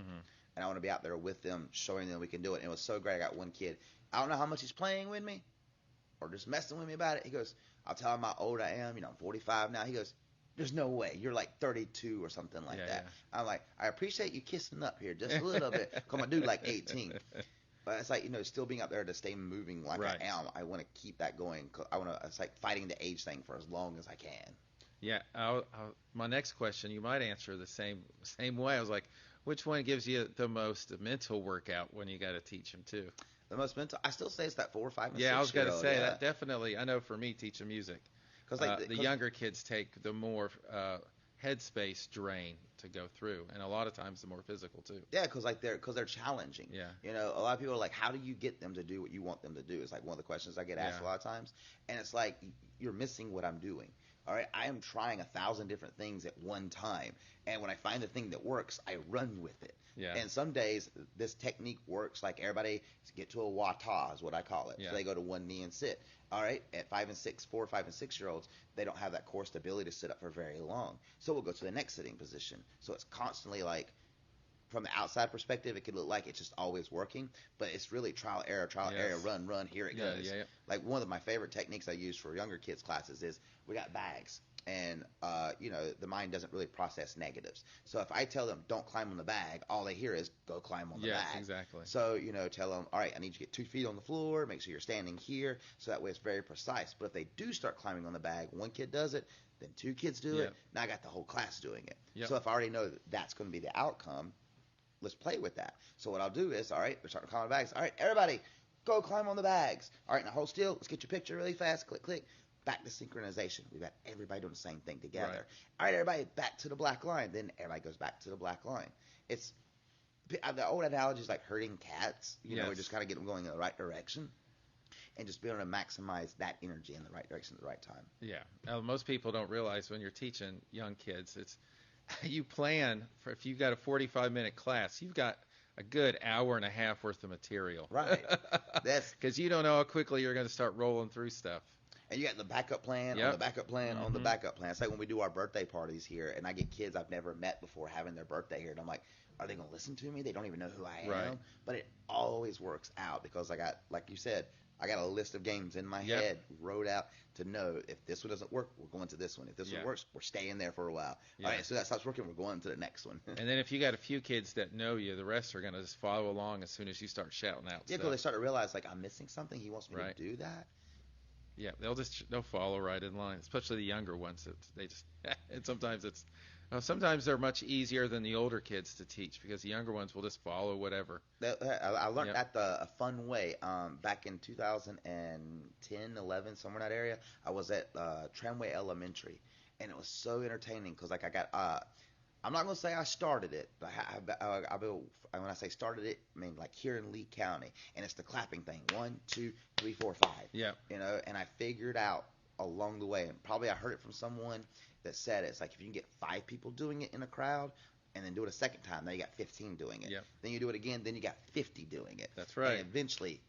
And I want to be out there with them, showing them we can do it. And it was so great. I got one kid, I don't know how much he's playing with me or just messing with me about it. He goes, I'll tell him how old I am. I'm 45 now. He goes, there's no way. You're like 32 or something like that. Yeah. I'm like, I appreciate you kissing up here just a little bit, because my dude like 18. But it's like, still being out there to stay moving like I am. I want to keep that going. It's like fighting the age thing for as long as I can. Yeah. My next question, you might answer the same way. I was like, which one gives you the most mental workout when you got to teach them too? The most mental, I still say it's that 4, 5, and 6 Yeah, I was going to say that definitely. I know for me, teaching music, because the younger kids take the more headspace drain to go through, and a lot of times the more physical too. Yeah, because they're challenging. Yeah. A lot of people are like, how do you get them to do what you want them to do? It's like one of the questions I get asked a lot of times, and it's like, you're missing what I'm doing. All right, I am trying 1,000 different things at one time, and when I find the thing that works, I run with it. Yeah. And some days this technique works. Like everybody get to a wata is what I call it. Yeah. So they go to one knee and sit. All right, at 4, 5, and 6 year olds, they don't have that core stability to sit up for very long. So we'll go to the next sitting position. So it's constantly like, from the outside perspective, it could look like it's just always working, but it's really trial, error, run, here it goes. Yeah. Like one of my favorite techniques I use for younger kids classes is we got bags, and the mind doesn't really process negatives. So if I tell them don't climb on the bag, all they hear is go climb on the bag. Yes, exactly. So tell them, all right, I need you to get 2 feet on the floor, make sure you're standing here, so that way it's very precise. But if they do start climbing on the bag, one kid does it, then 2 kids do it, now I got the whole class doing it. So if I already know that that's going to be the outcome, let's play with that. So what I'll do is, all right, we're starting to climb on the bags. All right, everybody, go climb on the bags. All right, now hold still. Let's get your picture really fast. Click, click. Back to synchronization. We've got everybody doing the same thing together. Right. All right, everybody, back to the black line. Then everybody goes back to the black line. It's the old analogy is like herding cats. We just kind of get them going in the right direction, and just be able to maximize that energy in the right direction at the right time. Yeah. Most people don't realize when you're teaching young kids, it's you plan for, if you've got a 45-minute class, you've got a good hour and a half worth of material. Right. That's because you don't know how quickly you're going to start rolling through stuff. And you got the backup plan on the backup plan on the backup plan. It's like when we do our birthday parties here, and I get kids I've never met before having their birthday here, and I'm like, are they going to listen to me? They don't even know who I am. Right. But it always works out because I got, like you said, I got a list of games in my Yep. head wrote out to know if this one doesn't work, we're going to this one. If this one works, we're staying there for a while. Yeah. All right, so that stops working, we're going to the next one. And then if you got a few kids that know you, the rest are going to just follow along as soon as you start shouting out Yeah, stuff. because they start to realize, like, I'm missing something. He wants me Right. to do that. Yeah, they'll follow right in line, especially the younger ones. They just and sometimes they're much easier than the older kids to teach because the younger ones will just follow whatever. I learned that a fun way. Back in 2010, 11, somewhere in that area, I was at Tramway Elementary, and it was so entertaining because, like, I got I'm not gonna say I started it, but when I say started it, I mean like here in Lee County, and it's the clapping thing. 1, 2, 3, 4, 5. Yeah. You know, and I figured out along the way, and probably I heard it from someone that said it's like if you can get 5 people doing it in a crowd, and then do it a second time, now you got 15 doing it. Yep. Then you do it again, then you got 50 doing it. That's right. And eventually,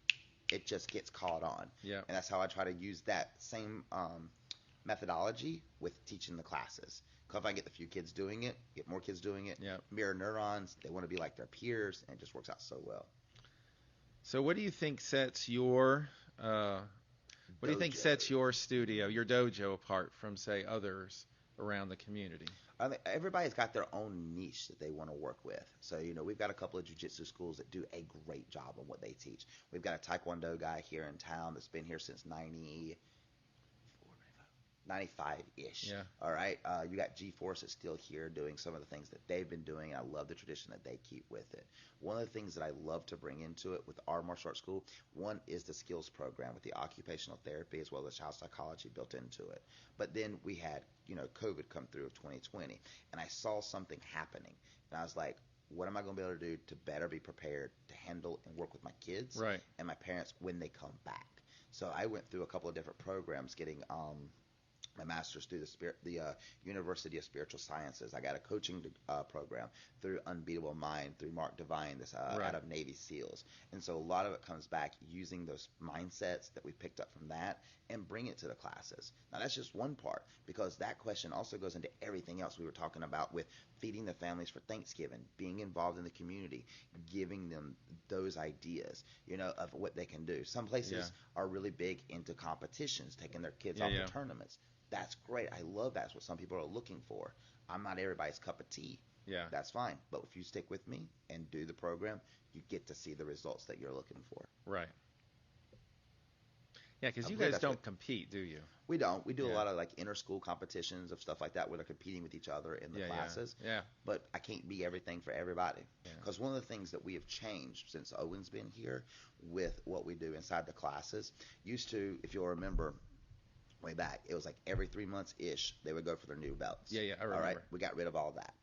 it just gets caught on. Yeah. And that's how I try to use that same methodology with teaching the classes. Because if I get the few kids doing it, get more kids doing it, Yep. mirror neurons, they want to be like their peers, and it just works out so well. So what do you think sets your studio, your dojo apart from, say, others around the community? I think everybody's got their own niche that they want to work with. So, you know, we've got a couple of jiu-jitsu schools that do a great job on what they teach. We've got a taekwondo guy here in town that's been here since 95-ish. Yeah. All right. You got G-Force that's still here doing some of the things that they've been doing, and I love the tradition that they keep with it. One of the things that I love to bring into it with our martial arts school, one is the skills program with the occupational therapy as well as child psychology built into it. But then we had, you know, COVID come through of 2020, and I saw something happening, and I was like, what am I going to be able to do to better be prepared to handle and work with my kids Right. and my parents when they come back? So I went through a couple of different programs getting my master's through the University of Spiritual Sciences. I got a coaching program through Unbeatable Mind, through Mark Devine, out of Navy SEALs. And so a lot of it comes back using those mindsets that we picked up from that and bring it to the classes. Now, that's just one part, because that question also goes into everything else we were talking about with feeding the families for Thanksgiving, being involved in the community, giving them those ideas, you know, of what they can do. Some places are really big into competitions, taking their kids off to tournaments. That's great. I love that's what some people are looking for. I'm not everybody's cup of tea. Yeah. That's fine. But if you stick with me and do the program, you get to see the results that you're looking for. Right. Yeah, because you guys don't compete, do you? We don't. We do a lot of like inter-school competitions of stuff like that where they're competing with each other in the classes. Yeah. But I can't be everything for everybody. Because one of the things that we have changed since Owen's been here with what we do inside the classes, used to, if you'll remember, way back, it was like every 3 months ish they would go for their new belts. Yeah, I remember. All right, we got rid of all that.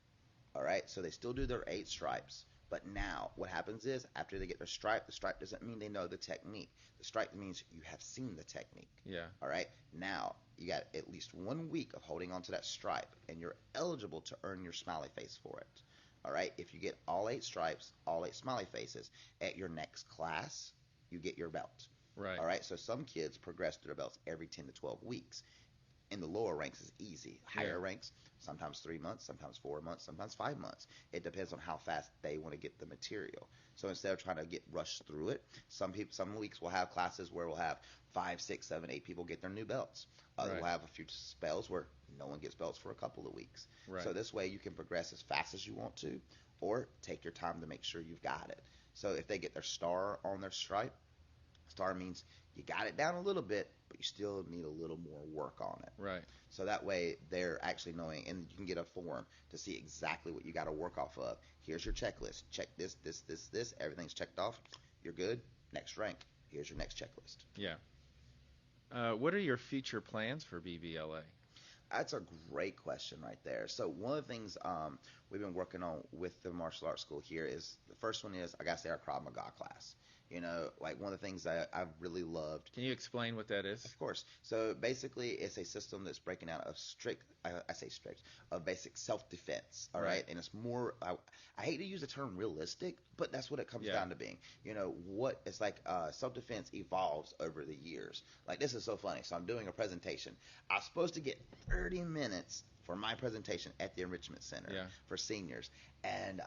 All right, so they still do their 8 stripes, but now what happens is after they get their stripe, the stripe doesn't mean they know the technique. The stripe means you have seen the technique. Yeah. All right, now you got at least 1 week of holding on to that stripe, and you're eligible to earn your smiley face for it. All right, if you get all 8 stripes, all 8 smiley faces at your next class, you get your belt. Right. All right. So some kids progress through their belts every 10 to 12 weeks. In the lower ranks is easy. Higher ranks, sometimes 3 months, sometimes 4 months, sometimes 5 months. It depends on how fast they want to get the material. So instead of trying to get rushed through it, some weeks we'll have classes where we'll have 5, 6, 7, 8 people get their new belts. We'll have a few spells where no one gets belts for a couple of weeks. Right. So this way you can progress as fast as you want to, or take your time to make sure you've got it. So if they get their star on their stripe, star means you got it down a little bit, but you still need a little more work on it. Right. So that way they're actually knowing, and you can get a form to see exactly what you got to work off of. Here's your checklist. Check this. Everything's checked off. You're good. Next rank. Here's your next checklist. Yeah. What are your future plans for BBLA? That's a great question right there. So one of the things we've been working on with the martial arts school here is, the first one is, I got to say, our Krav Maga class. You know, like one of the things that I've really loved. Can you explain what that is? Of course. So basically, it's a system that's breaking out of of basic self-defense. All right. And it's more, I hate to use the term realistic, But that's what it comes down to being. What it's like self-defense evolves over the years. Like, this is so funny. So I'm doing a presentation. I was supposed to get 30 minutes for my presentation at the Enrichment Center for seniors. And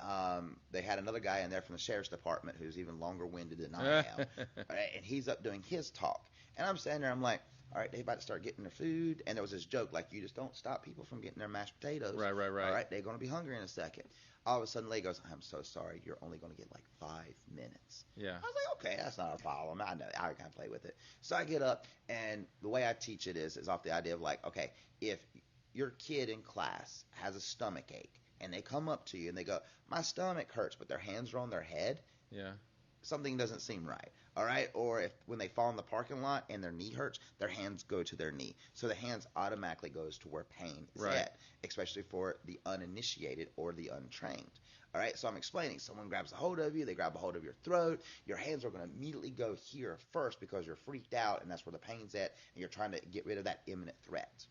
they had another guy in there from the Sheriff's Department who's even longer-winded than I am. Right? And he's up doing his talk. And I'm standing there, I'm like, all right, they about to start getting their food. And there was this joke, like, you just don't stop people from getting their mashed potatoes. Right. All right, they're going to be hungry in a second. All of a sudden, Lady goes, I'm so sorry, you're only going to get like 5 minutes. Yeah. I was like, okay, that's not a problem. I know, I can play with it. So I get up, and the way I teach it is off the idea of like, okay, if your kid in class has a stomach ache, and they come up to you and they go, my stomach hurts, but their hands are on their head. Yeah. Something doesn't seem right. All right. Or if when they fall in the parking lot and their knee hurts, their hands go to their knee. So the hands automatically goes to where pain is at, especially for the uninitiated or the untrained. All right. So I'm explaining. Someone grabs a hold of you. They grab a hold of your throat. Your hands are going to immediately go here first because you're freaked out and that's where the pain's at. And you're trying to get rid of that imminent threat.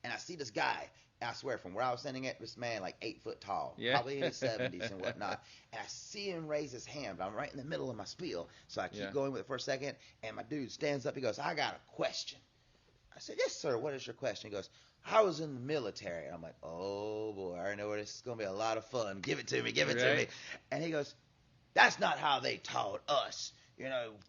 And I see this guy, and I swear, from where I was standing at, this man like 8 foot tall, probably in his 70s and whatnot. And I see him raise his hand, but I'm right in the middle of my spiel. So I keep going with it for a second, and my dude stands up. He goes, I got a question. I said, yes, sir. What is your question? He goes, I was in the military. And I'm like, oh, boy, I already know this is going to be a lot of fun. Give it to me. Give it to me. And he goes, that's not how they taught us.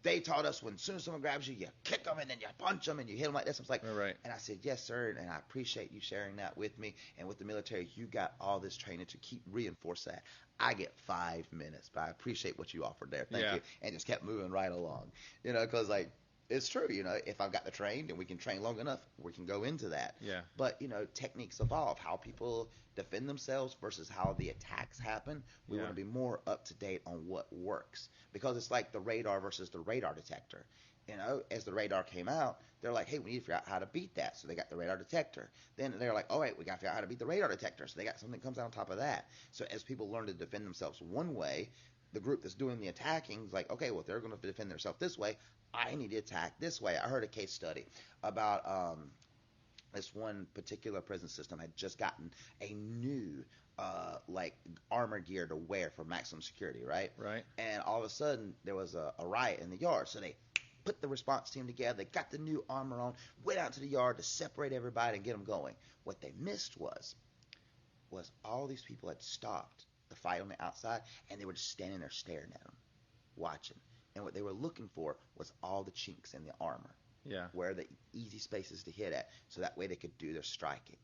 They taught us when as soon as someone grabs you, you kick them and then you punch them and you hit them like this. I was like, and I said, yes, sir, and I appreciate you sharing that with me. And with the military, you got all this training to keep reinforce that. I get 5 minutes, but I appreciate what you offered there. Thank you. And just kept moving right along, because like, it's true, if I've got the trained and we can train long enough, we can go into that. Yeah. But, techniques evolve. How people defend themselves versus how the attacks happen. We want to be more up to date on what works. Because it's like the radar versus the radar detector. As the radar came out, they're like, hey, we need to figure out how to beat that. So they got the radar detector. Then they're like, all right, we got to figure out how to beat the radar detector. So they got something that comes out on top of that. So as people learn to defend themselves one way, the group that's doing the attacking is like, okay, well, if they're going to defend themselves this way, I need to attack this way. I heard a case study about this one particular prison system had just gotten a new like armor gear to wear for maximum security, right? Right. And all of a sudden there was a riot in the yard, so they put the response team together. They got the new armor on, went out to the yard to separate everybody and get them going. What they missed was all these people had stopped the fight on the outside, and they were just standing there staring at them, watching. And what they were looking for was all the chinks in the armor. Yeah. Where the easy spaces to hit at, so that way they could do their striking.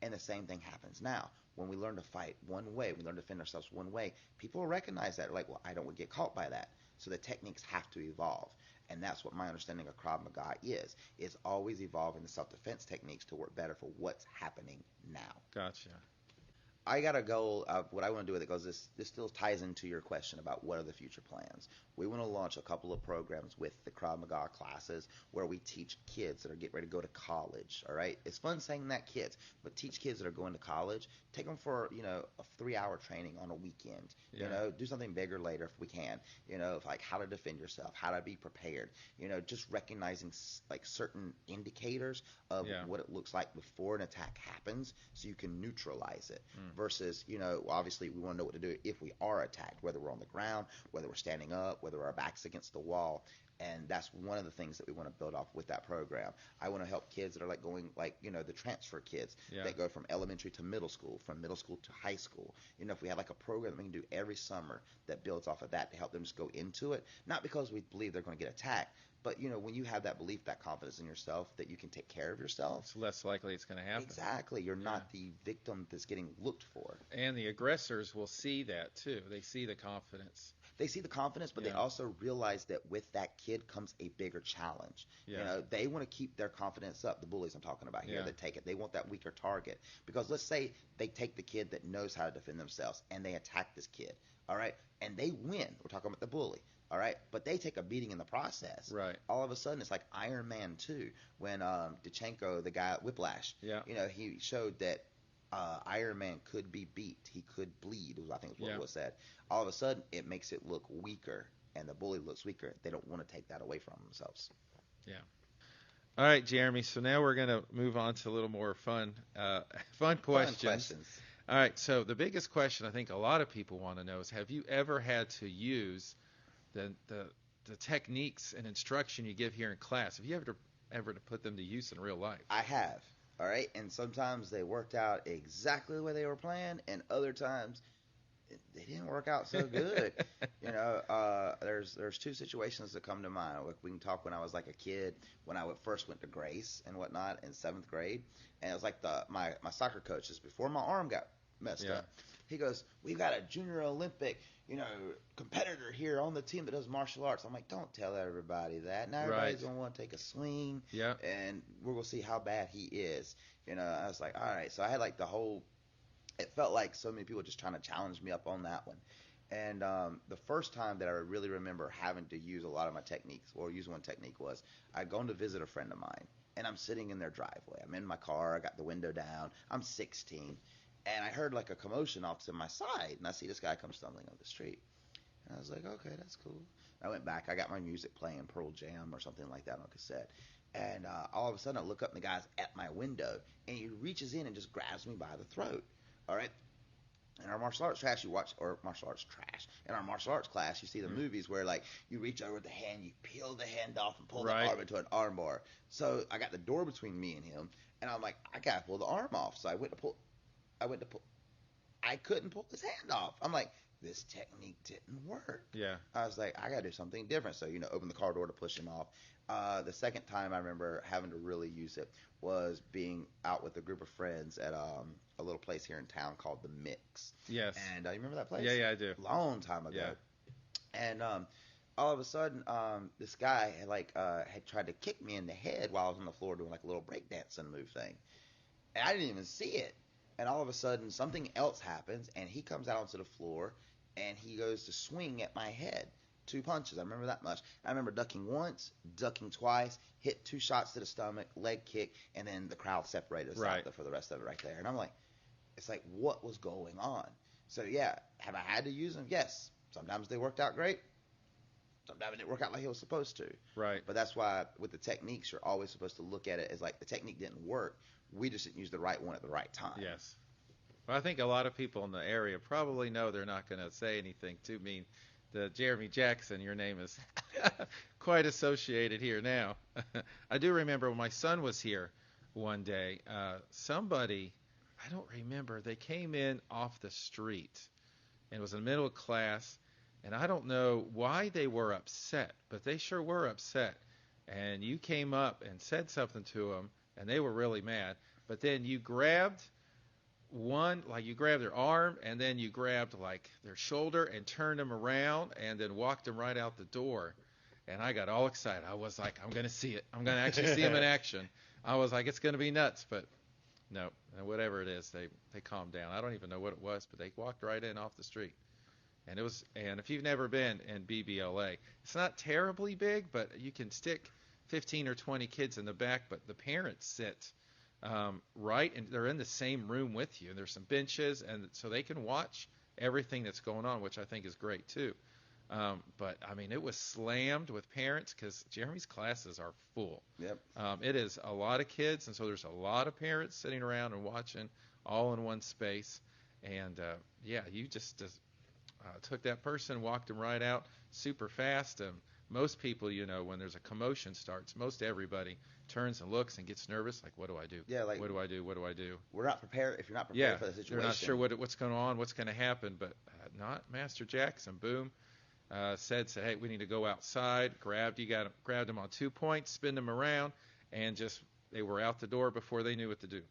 And the same thing happens now. When we learn to fight one way, we learn to defend ourselves one way, people will recognize that. Like, well, I don't want to get caught by that. So the techniques have to evolve. And that's what my understanding of Krav Maga is. It's always evolving the self-defense techniques to work better for what's happening now. Gotcha. I got a goal of what I want to do with it, because this still ties into your question about what are the future plans. We want to launch a couple of programs with the Krav Maga classes where we teach kids that are getting ready to go to college. All right, it's fun saying that, kids, but teach kids that are going to college. Take them for a 3-hour training on a weekend. Do something bigger later if we can. Like how to defend yourself, how to be prepared. Just recognizing like certain indicators of what it looks like before an attack happens, so you can neutralize it. Versus, obviously we want to know what to do if we are attacked, whether we're on the ground, whether we're standing up, whether our back's against the wall. And that's one of the things that we want to build off with that program. I want to help kids that are like going, like, the transfer kids that go from elementary to middle school, from middle school to high school. If we have like a program that we can do every summer that builds off of that to help them just go into it, not because we believe they're going to get attacked, but, when you have that belief, that confidence in yourself, that you can take care of yourself. It's less likely it's going to happen. Exactly. You're not the victim that's getting looked for. And the aggressors will see that, too. They see the confidence. They see the confidence, but they also realize that with that kid comes a bigger challenge. They want to keep their confidence up. The bullies I'm talking about here that take it. They want that weaker target. Because let's say they take the kid that knows how to defend themselves and they attack this kid. All right? And they win. We're talking about the bully. All right, but they take a beating in the process. Right. All of a sudden, it's like Iron Man 2 when Dachenko, the guy at Whiplash, he showed that Iron Man could be beat. He could bleed, I think is what was said. All of a sudden, it makes it look weaker, and the bully looks weaker. They don't want to take that away from themselves. Yeah. All right, Jeremy. So now we're going to move on to a little more fun questions. All right. So the biggest question I think a lot of people want to know is, have you ever had to use the techniques and instruction you give here in class? Have you ever to put them to use in real life? I have. All right, and sometimes they worked out exactly the way they were planned, and other times they didn't work out so good. There's two situations that come to mind. We can talk when I was like a kid, when I first went to Grace and whatnot in 7th grade, and it was like my soccer coaches before my arm got messed up. He goes, "We've got a junior Olympic, competitor here on the team that does martial arts." I'm like, "Don't tell everybody that. Now everybody's gonna want to take a swing, and we're gonna see how bad he is." I was like, "All right." So I had like the whole. It felt like so many people just trying to challenge me up on that one. And the first time that I really remember having to use a lot of my techniques, or use one technique, was I'd gone to visit a friend of mine, and I'm sitting in their driveway. I'm in my car. I got the window down. I'm 16. And I heard like a commotion off to my side, and I see this guy come stumbling up the street. And I was like, okay, that's cool. I went back. I got my music playing, Pearl Jam or something like that on cassette. And all of a sudden, I look up, and the guy's at my window, and he reaches in and just grabs me by the throat. All right. In our martial arts class, In our martial arts class, you see the movies where like you reach over the hand, you peel the hand off, and pull the arm into an arm bar. So I got the door between me and him, and I'm like, I gotta pull the arm off. So I went to pull. I couldn't pull his hand off. I'm like, this technique didn't work. Yeah. I was like, I got to do something different. So, open the car door to push him off. The second time I remember having to really use it was being out with a group of friends at a little place here in town called The Mix. Yes. And you remember that place? Yeah, I do. Long time ago. Yeah. And all of a sudden, this guy had tried to kick me in the head while I was on the floor doing like a little breakdancing move thing. And I didn't even see it. And all of a sudden, something else happens, and he comes out onto the floor, and he goes to swing at my head. 2 punches. I remember that much. I remember ducking once, ducking twice, hit 2 shots to the stomach, leg kick, and then the crowd separated us out for the rest of it right there. And I'm like, it's like, what was going on? So, yeah, have I had to use them? Yes. Sometimes they worked out great. Sometimes it didn't work out like it was supposed to. Right. But that's why with the techniques, you're always supposed to look at it as like the technique didn't work. We just didn't use the right one at the right time. Yes. Well, I think a lot of people in the area probably know they're not going to say anything too mean. The Jeremy Jackson, your name is quite associated here now. I do remember when my son was here one day, somebody, I don't remember, they came in off the street, and it was in the middle of class, and I don't know why they were upset, but they sure were upset. And you came up and said something to them, and they were really mad. But then you grabbed you grabbed their arm, and then you grabbed like their shoulder and turned them around, and then walked them right out the door. And I got all excited. I was like, I'm going to see it. I'm going to actually see them in action. I was like, it's going to be nuts. But no, whatever it is, they calmed down. I don't even know what it was, but they walked right in off the street. And if you've never been in BBLA, it's not terribly big, but you can stick 15 or 20 kids in the back, but the parents sit right, and they're in the same room with you. And there's some benches, and so they can watch everything that's going on, which I think is great too. But I mean, it was slammed with parents because Jeremy's classes are full. Yep. It is a lot of kids, and so there's a lot of parents sitting around and watching all in one space. And you just took that person, walked them right out super fast. And most people, when there's a commotion starts, most everybody turns and looks and gets nervous. Like, what do I do? Yeah, like, what do I do? What do I do? We're not prepared. If you're not prepared for the situation, you're not sure what's going on, what's going to happen. But not Master Jackson. Boom. Said, hey, we need to go outside. Grabbed him on 2 points, spin him around, and they were out the door before they knew what to do.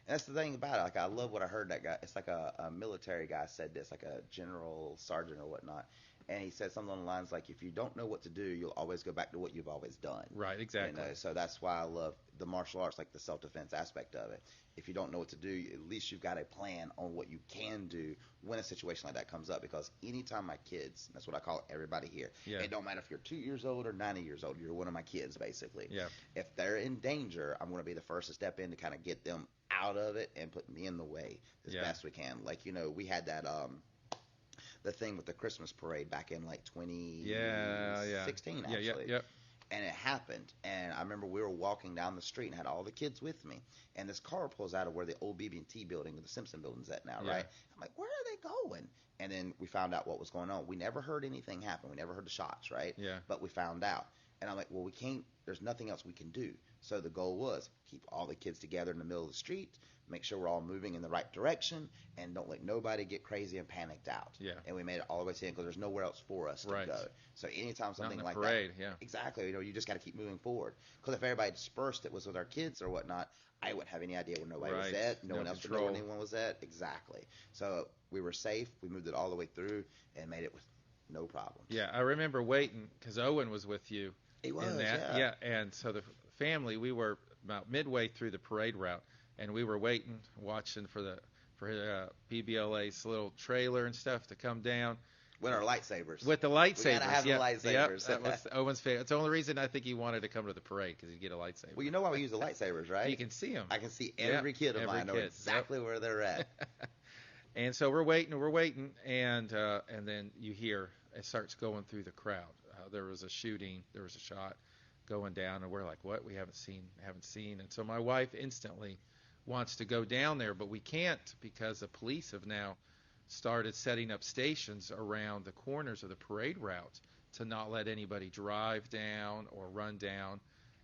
And that's the thing about it. Like, I love what I heard that guy. It's like a military guy said this, like a general sergeant or whatnot. And he said something along the lines like, if you don't know what to do, you'll always go back to what you've always done. Right, exactly. So that's why I love the martial arts, like the self-defense aspect of it. If you don't know what to do, at least you've got a plan on what you can do when a situation like that comes up. Because anytime my kids, that's what I call everybody here, it don't matter if you're 2 years old or 90 years old, you're one of my kids, basically. Yeah. If they're in danger, I'm going to be the first to step in to kind of get them out of it and put me in the way as best we can. Like, we had that the thing with the Christmas parade back in like 2016 actually. Yep. And it happened. And I remember we were walking down the street and had all the kids with me. And this car pulls out of where the old BB&T building, the Simpson building's at now, right? I'm like, where are they going? And then we found out what was going on. We never heard anything happen. We never heard the shots, right? Yeah. But we found out. And I'm like, well, we can't, there's nothing else we can do. So the goal was keep all the kids together in the middle of the street, make sure we're all moving in the right direction, and don't let nobody get crazy and panicked out. Yeah. And we made it all the way to the end because there's nowhere else for us to go. So anytime something like parade, that, exactly, you just got to keep moving forward. Because if everybody dispersed, that was with our kids or whatnot, I wouldn't have any idea where nobody was at. No one else would know where anyone was at. Exactly. So we were safe. We moved it all the way through and made it with no problem. Yeah, I remember waiting because Owen was with you. He was, in that. Yeah. And so the family, we were about midway through the parade route, and we were waiting, watching for PBLA's little trailer and stuff to come down. With our lightsabers. With the lightsabers. We gotta have the lightsabers. That was Owen's favorite. It's the only reason I think he wanted to come to the parade, because he'd get a lightsaber. Well, you know why we use the lightsabers, right? You can see them. I can see every kid of mine. Know exactly where they're at. And so we're waiting, and then you hear it starts going through the crowd. There was a shooting, there was a shot going down, and we're like, what? We haven't seen. And so my wife instantly wants to go down there, but we can't because the police have now started setting up stations around the corners of the parade route to not let anybody drive down or run down.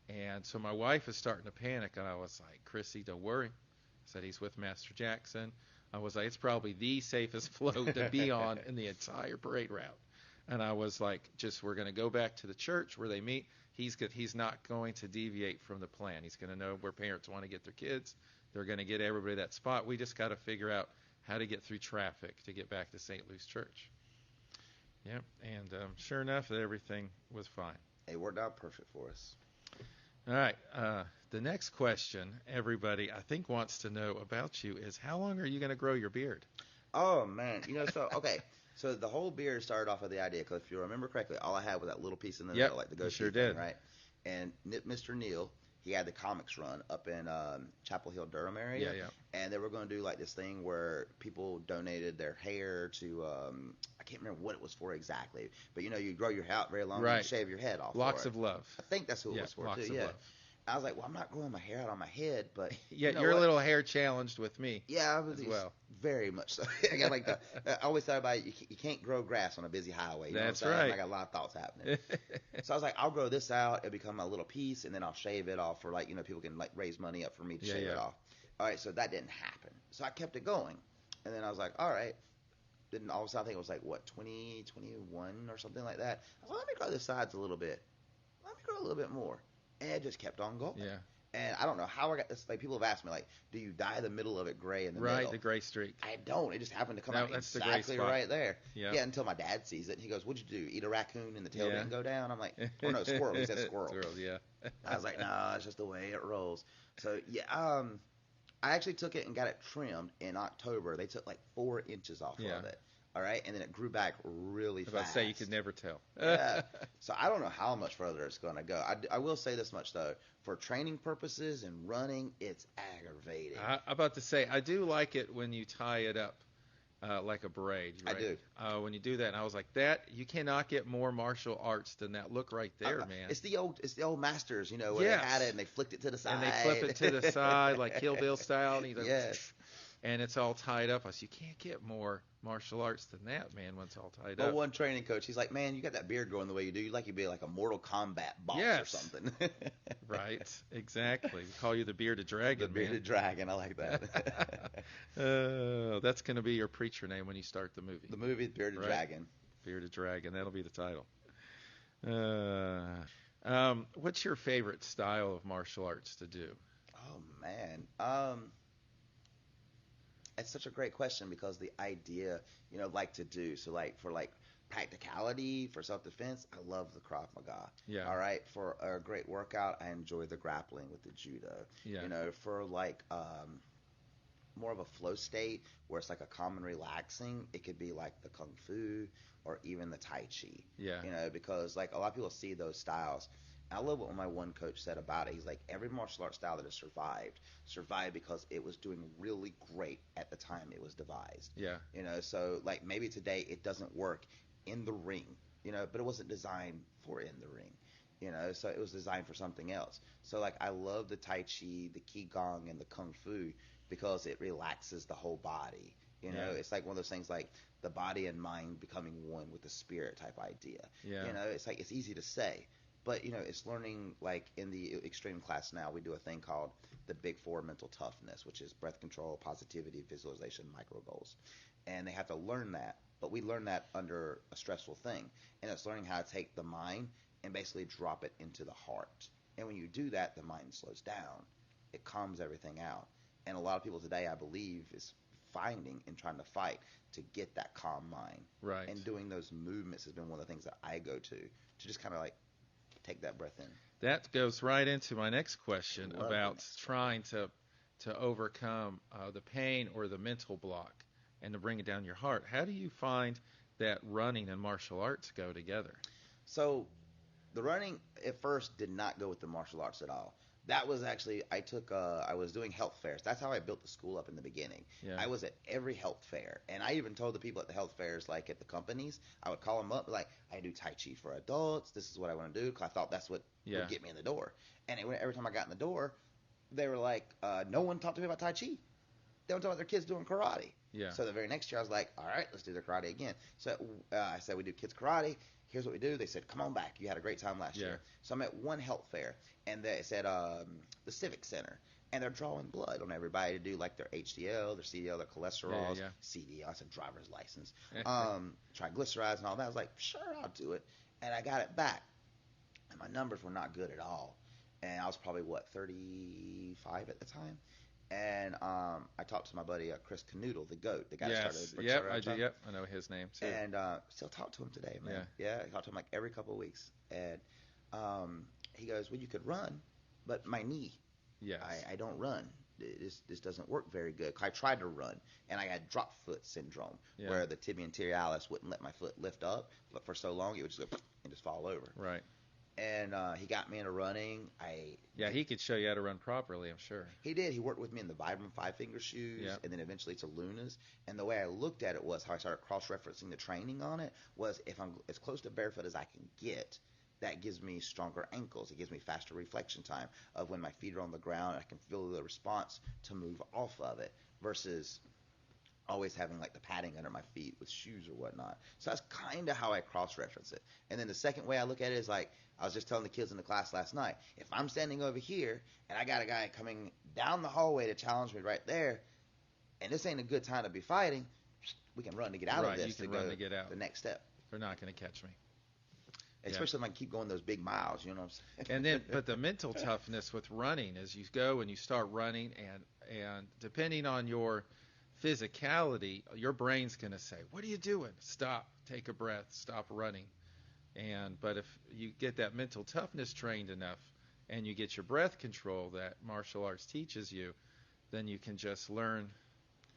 And so my wife is starting to panic, and I was like, Chrissy, don't worry. I said, he's with Master Jackson. I was like, it's probably the safest float to be on in the entire parade route. And I was like, we're going to go back to the church where they meet. He's not going to deviate from the plan. He's going to know where parents want to get their kids. They're going to get everybody that spot. We just got to figure out how to get through traffic to get back to St. Luke's Church. Yeah, and sure enough, everything was fine. It worked out perfect for us. All right. The next question everybody, I think, wants to know about you is, how long are you going to grow your beard? Oh, man. Okay. So the whole beard started off with the idea, because if you remember correctly, all I had was that little piece in the middle, like the goatee sure thing, did. right? And Mr. Neal, he had the comics run up in Chapel Hill, Durham area. Yeah. And they were going to do like this thing where people donated their hair to, I can't remember what it was for exactly, but you grow your hair out very long and you shave your head off. Locks of love. I think that's who it was for locks too. Of yeah. love. I was like, well, I'm not growing my hair out on my head, but yeah, you're a little hair challenged with me. Yeah, I was as well. Very much so. I got I always thought about it, you can't grow grass on a busy highway. That's right. I got a lot of thoughts happening. So I was like, I'll grow this out. It'll become a little piece, and then I'll shave it off for people can raise money up for me to shave it off. All right, so that didn't happen. So I kept it going, and then I was like, all right. Then all of a sudden, I think it was 2021 or something like that. I was like, let me grow the sides a little bit. Let me grow a little bit more, and it just kept on going. Yeah. And I don't know how I got this. People have asked me, do you dye the middle of it gray in the middle? Right, the gray streak. I don't. It just happened to come out that's exactly the gray right there. Yeah. Yeah, until my dad sees it. And he goes, what'd you do? Eat a raccoon and the tail didn't go down? I'm like, oh, no, squirrel. He said squirrel. Squirrel, yeah. I was like, nah, it's just the way it rolls. So, yeah, I actually took it and got it trimmed in October. They took 4 inches off of it. All right, and then it grew back really fast. I was about to say, you could never tell. Yeah. So I don't know how much further it's going to go. I will say this much, though. For training purposes and running, it's aggravating. I'm about to say, I do like it when you tie it up like a braid. Right? I do. When you do that, and I was like, you cannot get more martial arts than that look right there, man. It's the old masters, where they had it and they flicked it to the side. And they flip it to the side like Kill Bill style. And he's like, yes. And it's all tied up. I said, you can't get more martial arts than that, man, when it's all tied up. But one training coach, he's like, man, you got that beard growing the way you do. You'd be like a Mortal Kombat boss or something. Right, exactly. We call you the Bearded Dragon, The Bearded Dragon, I like that. That's going to be your preacher name when you start the movie. The movie Bearded Dragon. Bearded Dragon, that'll be the title. What's your favorite style of martial arts to do? Oh, man. It's such a great question because the idea, to do. So, for practicality, for self-defense, I love the Krav Maga. Yeah. All right. For a great workout, I enjoy the grappling with the judo. Yeah. For more of a flow state where it's like a calm and relaxing, it could be like the Kung Fu or even the Tai Chi. Yeah. Because a lot of people see those styles. I love what my one coach said about it. He's like, every martial arts style that has survived because it was doing really great at the time it was devised. Yeah. So maybe today it doesn't work in the ring, but it wasn't designed for in the ring. So it was designed for something else. So like I love the Tai Chi, the Qigong, and the Kung Fu because it relaxes the whole body. It's like one of those things like the body and mind becoming one with the spirit type idea. It's like it's easy to say, but it's learning. Like in the extreme class now, we do a thing called the Big Four mental toughness, which is breath control, positivity, visualization, micro goals, and they have to learn that. But we learn that under a stressful thing, and it's learning how to take the mind and basically drop it into the heart. And when you do that, the mind slows down. It calms everything out. And a lot of people today, I believe, is finding and trying to fight to get that calm mind. Right. And doing those movements has been one of the things that I go to just kind of like take that breath in. That goes right into my next question about trying to overcome the pain or the mental block and to bring it down your heart. How do you find that running and martial arts go together? So the running at first did not go with the martial arts at all. That was actually, I was doing health fairs. That's how I built the school up in the beginning. Yeah. I was at every health fair. And I even told the people at the health fairs, like at the companies, I would call them up, like, I do Tai Chi for adults. This is what I want to do. Because I thought that's what would get me in the door. And every time I got in the door, they were like, no one talked to me about Tai Chi. They would talk about their kids doing karate. Yeah. So the very next year, I was like, all right, let's do the karate again. So I said, we do kids karate. Here's what we do. They said, come on back. You had a great time last year. So I'm at one health fair, and they said the Civic Center, and they're drawing blood on everybody to do like their HDL, their CDL, their cholesterol, CDL, I said driver's license, triglycerides and all that. I was like, sure, I'll do it. And I got it back, and my numbers were not good at all. And I was probably, 35 at the time. And I talked to my buddy Chris Canoodle, the GOAT, the guy that started. I know his name too. And still talk to him today, man. I talk to him like every couple of weeks. And he goes, well, you could run, but my knee. Yes. I don't run. This doesn't work very good. I tried to run, and I had drop foot syndrome, where the tibia and tibialis wouldn't let my foot lift up, but for so long it would just go and just fall over. Right. And he got me into running. He could show you how to run properly, I'm sure. He did. He worked with me in the Vibram 5-finger shoes, and then eventually to Luna's. And the way I looked at it was how I started cross-referencing the training on it was if I'm as close to barefoot as I can get, that gives me stronger ankles. It gives me faster reflection time of when my feet are on the ground. I can feel the response to move off of it versus always having like the padding under my feet with shoes or whatnot. So that's kind of how I cross-reference it. And then the second way I look at it is like I was just telling the kids in the class last night, if I'm standing over here and I got a guy coming down the hallway to challenge me right there, and this ain't a good time to be fighting, we can run to get out of this. You can run to get out. The next step. They're not going to catch me. Especially when I keep going those big miles, you know what I'm saying? And then, but the mental toughness with running is you go and you start running, and depending on your physicality, your brain's going to say, what are you doing? Stop, take a breath, stop running. But if you get that mental toughness trained enough and you get your breath control that martial arts teaches you, then you can just learn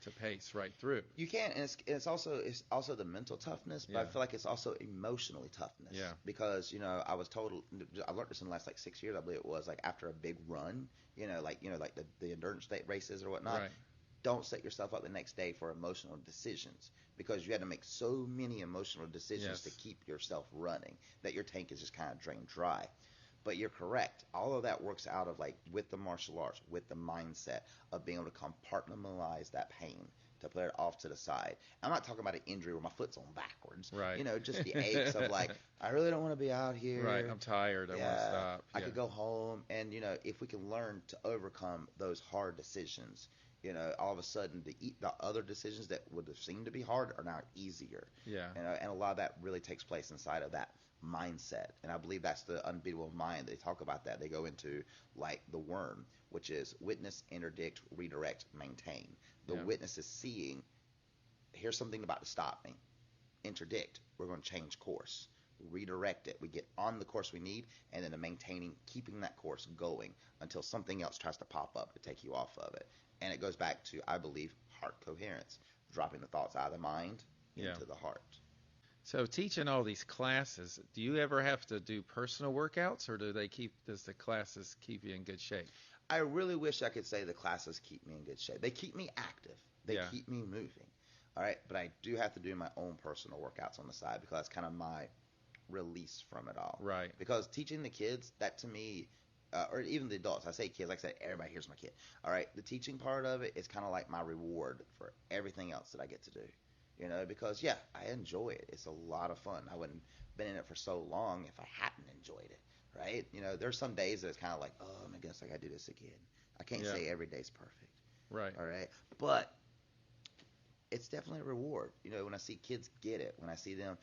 to pace right through. You can, and it's also the mental toughness, but I feel like it's also emotionally toughness. Yeah. Because I was told, I learned this in the last like 6 years, I believe it was, like after a big run, like the endurance races or whatnot. Right. Don't set yourself up the next day for emotional decisions because you had to make so many emotional decisions to keep yourself running that your tank is just kind of drained dry. But you're correct. All of that works out of like with the martial arts, with the mindset of being able to compartmentalize that pain, to put it off to the side. I'm not talking about an injury where my foot's on backwards. Right. Just the aches of like, I really don't want to be out here. Right. I'm tired. I want to stop. I could go home. And, if we can learn to overcome those hard decisions, all of a sudden the other decisions that would have seemed to be hard are now easier. Yeah. And a lot of that really takes place inside of that mindset. And I believe that's the unbeatable mind. They talk about that. They go into like the worm, which is witness, interdict, redirect, maintain. The witness is seeing, here's something about to stop me. Interdict, we're going to change course. Redirect it. We get on the course we need, and then the maintaining, keeping that course going until something else tries to pop up to take you off of it. And it goes back to, I believe, heart coherence, dropping the thoughts out of the mind into the heart. So teaching all these classes, do you ever have to do personal workouts, or does the classes keep you in good shape? I really wish I could say the classes keep me in good shape. They keep me active. They keep me moving. All right, but I do have to do my own personal workouts on the side because that's kind of my release from it all. Right. Because teaching the kids, that to me, or even the adults, I say kids, like I said, everybody here's my kid. All right, the teaching part of it is kind of like my reward for everything else that I get to do. Because yeah, I enjoy it. It's a lot of fun. I wouldn't been in it for so long if I hadn't enjoyed it, right? There's some days that it's kind of like, oh, I guess I gotta do this again. I can't say every day's perfect. Right. All right, but it's definitely a reward. When I see kids get it, when I see them,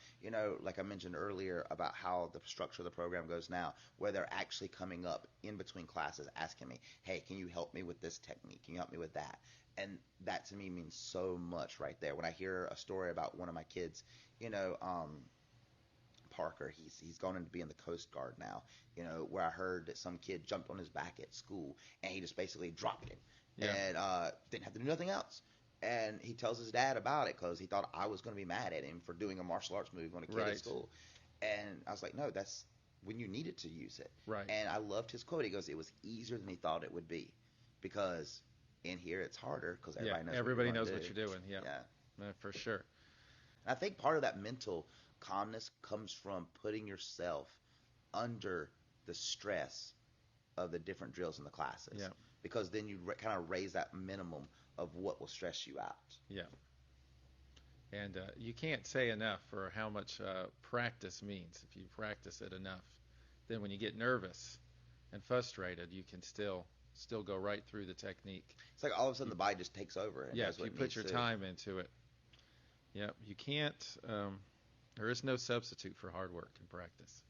like I mentioned earlier about how the structure of the program goes now, where they're actually coming up in between classes asking me, hey, can you help me with this technique? Can you help me with that? And that to me means so much right there. When I hear a story about one of my kids, Parker, he's gone into being the Coast Guard now, where I heard that some kid jumped on his back at school and he just basically dropped him and didn't have to do nothing else. And he tells his dad about it because he thought I was going to be mad at him for doing a martial arts move on a kid at school. And I was like, no, that's when you needed to use it. Right. And I loved his quote. He goes, it was easier than he thought it would be because in here it's harder because everybody knows what you're doing. Yeah, for sure. And I think part of that mental calmness comes from putting yourself under the stress of the different drills in the classes. Yeah. Because then you kind of raise that minimum of what will stress you out. Yeah. And you can't say enough for how much practice means. If you practice it enough, then when you get nervous and frustrated, you can still go right through the technique. It's like all of a sudden the body just takes over. And if you put your time into it. Yeah, you can't. There is no substitute for hard work and practice.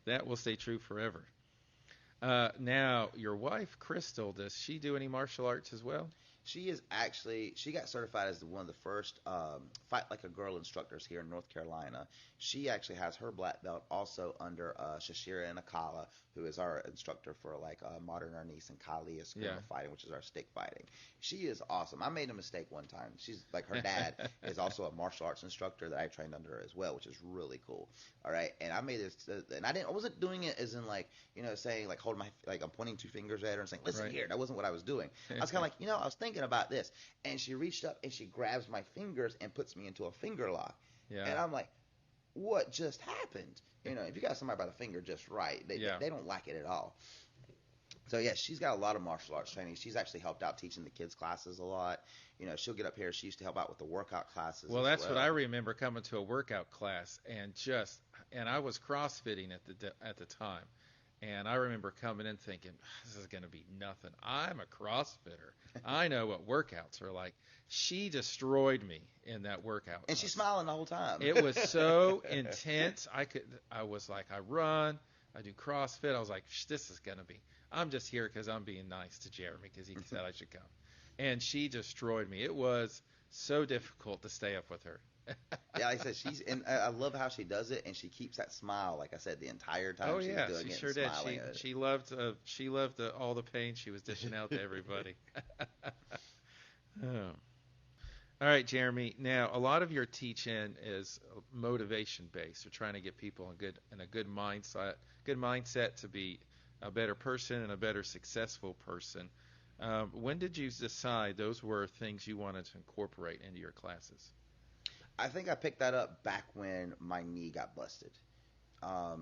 That will stay true forever. Now, your wife, Crystal, does she do any martial arts as well? She got certified as one of the first Fight Like a Girl instructors here in North Carolina. She actually has her black belt also under Shashira Nakala, who is our instructor for modern Ernest and Kali Eskrima fighting, which is our stick fighting. She is awesome. I made a mistake one time. She's her dad is also a martial arts instructor that I trained under as well, which is really cool. All right, and I made this, and I wasn't doing it as in saying holding my I'm pointing two fingers at her and saying listen here. That wasn't what I was doing. I was kind of I was thinking about this, and she reached up and she grabs my fingers and puts me into a finger lock. Yeah. And I'm like, what just happened? If you got somebody by the finger just right, they don't like it at all. So yeah, she's got a lot of martial arts training. She's actually helped out teaching the kids classes a lot. She'll get up here. She used to help out with the workout classes. Well, that's what I remember coming to a workout class and I was CrossFitting at the time. And I remember coming in thinking, this is going to be nothing. I'm a CrossFitter. I know what workouts are like. She destroyed me in that workout. And she's smiling the whole time. It was so intense. I was like, I run, I do CrossFit. I was like, this is going to be, I'm just here because I'm being nice to Jeremy because he said I should come. And she destroyed me. It was so difficult to stay up with her. Yeah, like I said, and I love how she does it, and she keeps that smile, like I said, the entire time she's doing it. She sure did. She loved all the pain she was dishing out to everybody. Oh. All right, Jeremy. Now, a lot of your teaching is motivation based. You're trying to get people in a good mindset to be a better person and a better successful person. When did you decide those were things you wanted to incorporate into your classes? I think I picked that up back when my knee got busted. I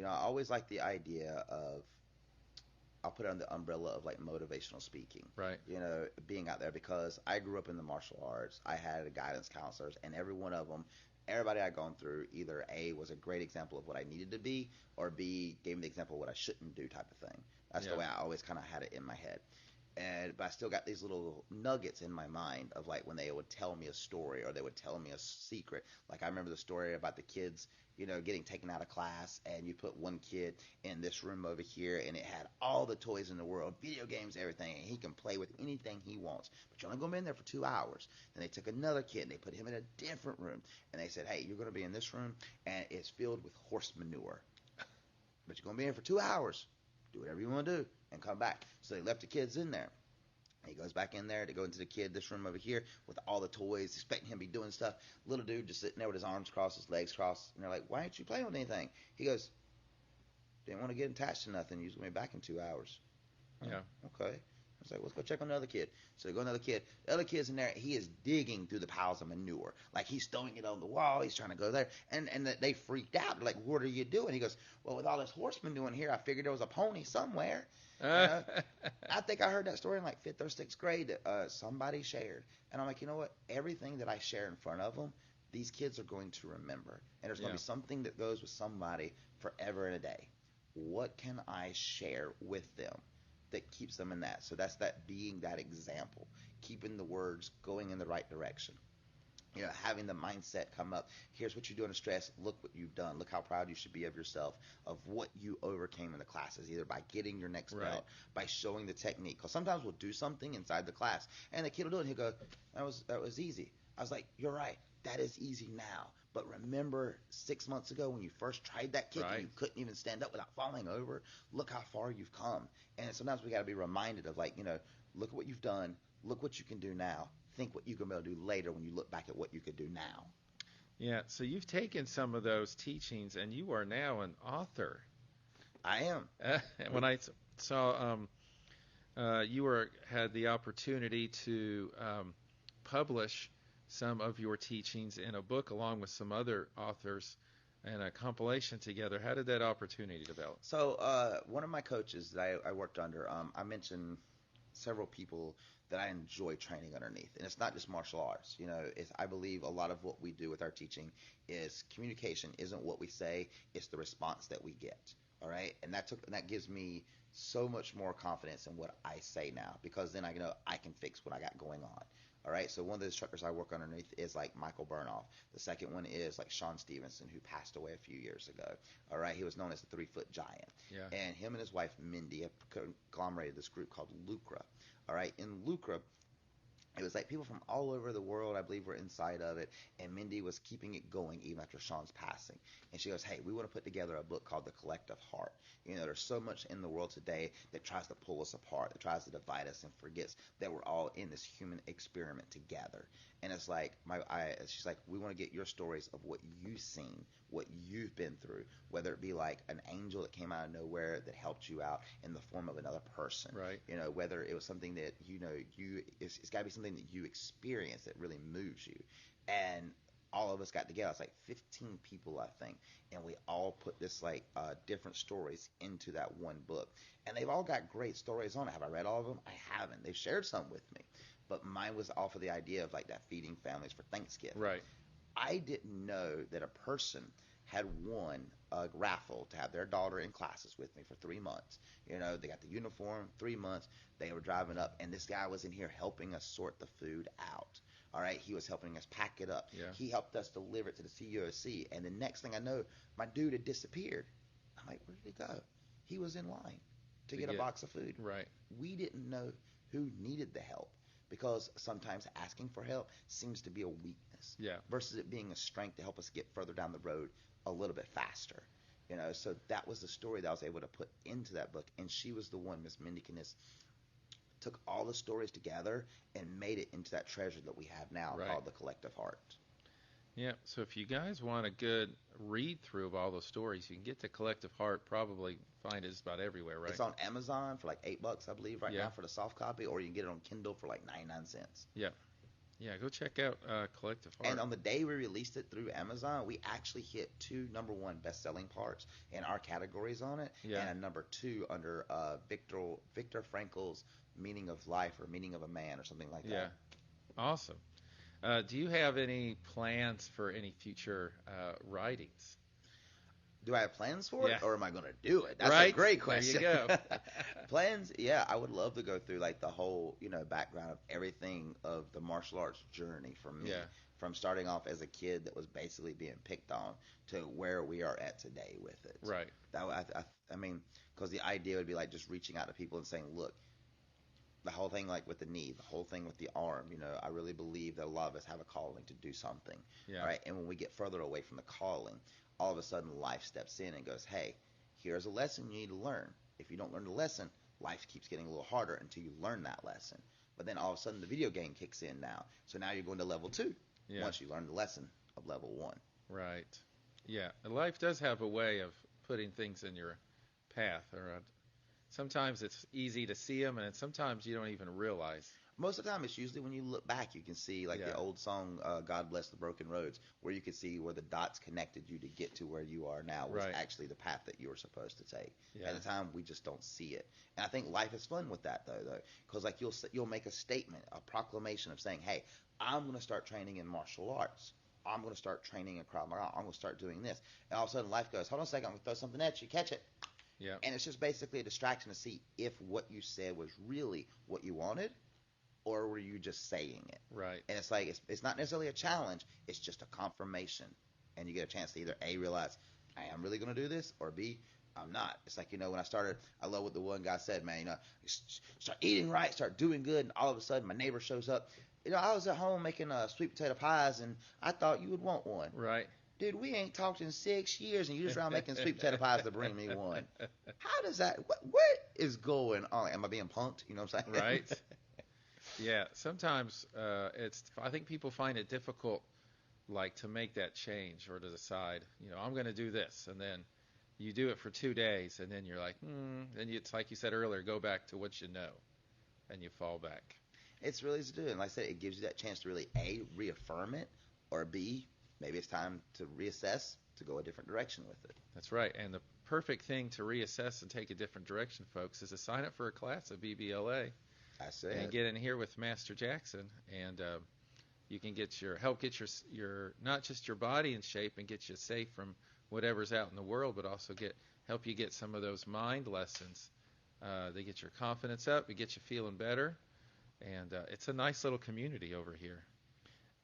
always liked the idea of, I'll put it under the umbrella of motivational speaking. Right. Being out there because I grew up in the martial arts. I had guidance counselors, and every one of them, everybody I'd gone through, either A, was a great example of what I needed to be, or B, gave me the example of what I shouldn't do type of thing. That's the way I always kind of had it in my head. But I still got these little nuggets in my mind of when they would tell me a story or they would tell me a secret. I remember the story about the kids, getting taken out of class, and you put one kid in this room over here, and it had all the toys in the world, video games, everything, and he can play with anything he wants. But you're only going to be in there for 2 hours. Then they took another kid, and they put him in a different room, and they said, hey, you're going to be in this room, and it's filled with horse manure. But you're going to be in for 2 hours. Do whatever you want to do and come back. So they left the kids in there. He goes back in there to go into this room over here with all the toys, expecting him to be doing stuff. Little dude just sitting there with his arms crossed, his legs crossed, and they're like, why aren't you playing with anything? He goes, didn't want to get attached to nothing. You're going to be back in 2 hours. Yeah. Okay. It's like, let's go check on the other kid. So they go to another kid. The other kid's in there. He is digging through the piles of manure. Like, he's throwing it on the wall. He's trying to go there. And they freaked out. Like, what are you doing? He goes, well, with all this horse manure in here, I figured there was a pony somewhere. I think I heard that story in like 5th or 6th grade that somebody shared. And I'm like, you know what? Everything that I share in front of them, these kids are going to remember. And there's going to be something that goes with somebody forever and a day. What can I share with them that keeps them in that? So that's that, being that example, keeping the words going in the right direction. You know, having the mindset come up. Here's what you're doing to stress. Look what you've done. Look how proud you should be of yourself, of what you overcame in the classes, either by getting your next belt, by showing the technique. Because sometimes we'll do something inside the class, and the kid will do it, and he'll go, that was easy. I was like, you're right. That is easy now. But remember 6 months ago when you first tried that kick and you couldn't even stand up without falling over? Look how far you've come. And sometimes we got to be reminded of, like, you know, look at what you've done. Look what you can do now. Think what you can be able to do later when you look back at what you could do now. Yeah, so you've taken some of those teachings and you are now an author. I am. When I saw you had the opportunity to publish some of your teachings in a book along with some other authors and a compilation together. How did that opportunity develop? So one of my coaches that I worked under, I mentioned several people that I enjoy training underneath. And it's not just martial arts. You know, I believe a lot of what we do with our teaching is communication isn't what we say, it's the response that we get. All right? And that gives me so much more confidence in what I say now, because then I know I can fix what I got going on. All right, so one of the instructors I work underneath is like Michael Burnoff. The second one is like Sean Stevenson, who passed away a few years ago. All right, he was known as the 3-foot giant. Yeah. And him and his wife, Mindy, have conglomerated this group called Lucra. All right, in Lucra, it was like people from all over the world, I believe, were inside of it, and Mindy was keeping it going even after Sean's passing. And she goes, hey, we want to put together a book called The Collective Heart. You know, there's so much in the world today that tries to pull us apart, that tries to divide us and forgets that we're all in this human experiment together. And it's like, she's like, we want to get your stories of what you've seen, what you've been through, whether it be like an angel that came out of nowhere that helped you out in the form of another person. Right. You know, whether it was something that, you know, it's got to be something that you experience that really moves you. And all of us got together. It's like 15 people, I think, and we all put this like different stories into that one book. And they've all got great stories on it. Have I read all of them? I haven't. They've shared some with me, but mine was all for the idea of like that feeding families for Thanksgiving. Right. I didn't know that a person had won a raffle to have their daughter in classes with me for 3 months. You know, they got the uniform, 3 months. They were driving up, and this guy was in here helping us sort the food out. All right, he was helping us pack it up. Yeah. He helped us deliver it to the CUOC, and the next thing I know, my dude had disappeared. I'm like, where did he go? He was in line to get a box of food. Right. We didn't know who needed the help, because sometimes asking for help seems to be a weakness. Yeah. Versus it being a strength to help us get further down the road a little bit faster. You know, so that was the story that I was able to put into that book, and she was the one, Miss Mindy Kniss, took all the stories together and made it into that treasure that we have now called The Collective Heart. Yeah, so if you guys want a good read through of all those stories, you can get The Collective Heart, probably find it about everywhere, right? It's on Amazon for like $8, I believe, right now for the soft copy, or you can get it on Kindle for like 99 cents. Yeah. Yeah, go check out Collective Heart. And on the day we released it through Amazon, we actually hit 2 #1 best-selling parts in our categories on it, and a number 2 under Viktor Frankl's Meaning of Life or Meaning of a Man or something like that. Yeah, awesome. Do you have any plans for any future writings? Do I have plans for it, or am I going to do it? That's a great question. There you go. Plans? Yeah, I would love to go through like the whole, you know, background of everything of the martial arts journey for me. Yeah. From starting off as a kid that was basically being picked on to where we are at today with it. Right. I mean, because the idea would be like just reaching out to people and saying, look, the whole thing like with the knee, the whole thing with the arm, you know, I really believe that a lot of us have a calling to do something. Yeah. Right. And when we get further away from the calling, all of a sudden life steps in and goes, hey, here's a lesson you need to learn. If you don't learn the lesson, life keeps getting a little harder until you learn that lesson. But then all of a sudden the video game kicks in now. So now you're going to level 2 once you learn the lesson of level 1. Right. Yeah. Life does have a way of putting things in your path. Or sometimes it's easy to see them, and sometimes you don't even realize. Most of the time, it's usually when you look back, you can see like the old song, God Bless the Broken Roads, where you can see where the dots connected you to get to where you are now was actually the path that you were supposed to take. Yeah. At the time, we just don't see it. And I think life is fun with that, though, because like you'll make a statement, a proclamation of saying, hey, I'm going to start training in martial arts. I'm going to start training in Krav Maga. I'm going to start doing this. And all of a sudden, life goes, hold on a second, I'm going to throw something at you, catch it. Yeah. And it's just basically a distraction to see if what you said was really what you wanted, or were you just saying it? Right. And it's like, it's not necessarily a challenge. It's just a confirmation. And you get a chance to either A, realize, I am really going to do this, or B, I'm not. It's like, when I started, I love what the one guy said, man, start eating right, start doing good, and all of a sudden my neighbor shows up. I was at home making sweet potato pies, and I thought you would want one. Right. Dude, we ain't talked in 6 years, and you just around making sweet potato pies to bring me one. How does that, what is going on? Am I being punked? You know what I'm saying? Right. Yeah, sometimes I think people find it difficult, like, to make that change or to decide, I'm going to do this, and then you do it for 2 days, and then you're like, then it's like you said earlier, go back to what you know, and you fall back. It's really easy to do, and like I said, it gives you that chance to really, A, reaffirm it, or B, maybe it's time to reassess, to go a different direction with it. That's right, and the perfect thing to reassess and take a different direction, folks, is to sign up for a class at BBLA. That's it. And get in here with Master Jackson, and you can help get your not just your body in shape and get you safe from whatever's out in the world, but also help you get some of those mind lessons. They get your confidence up, it gets you feeling better, and it's a nice little community over here.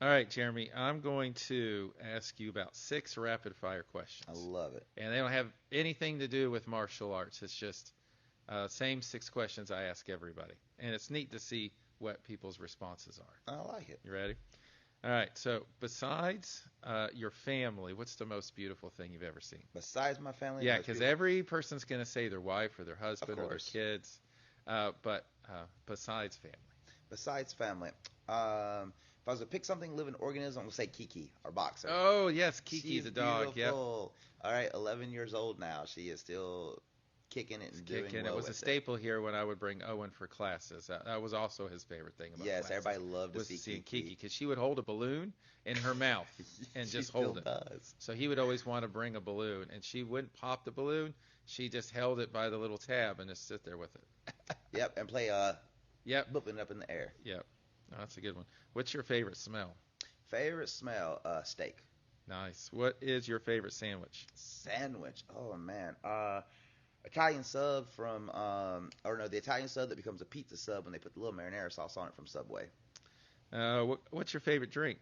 All right, Jeremy, I'm going to ask you about 6 rapid fire questions. I love it. And they don't have anything to do with martial arts. It's just same 6 questions I ask everybody. And it's neat to see what people's responses are. I like it. You ready? All right. So besides your family, what's the most beautiful thing you've ever seen? Besides my family? Yeah, because every person's going to say their wife or their husband or their kids. But besides family. Besides family. If I was to pick something, living organism, I'm going to say Kiki, our boxer. Oh, yes. Kiki the dog. Yep. All right. 11 years old now. She is still kicking it and doing well. It was a staple here when I would bring Owen for classes. That was also his favorite thing about classes. Yes, everybody loved to see Kiki because she would hold a balloon in her mouth and just hold it. Does. So he would always want to bring a balloon, and she wouldn't pop the balloon. She just held it by the little tab and just sit there with it. Yep, and play booping up in the air. Yep, that's a good one. What's your favorite smell? Favorite smell? Steak. Nice. What is your favorite sandwich? Sandwich. Oh man. Italian sub from, the Italian sub that becomes a pizza sub when they put the little marinara sauce on it from Subway. What's your favorite drink?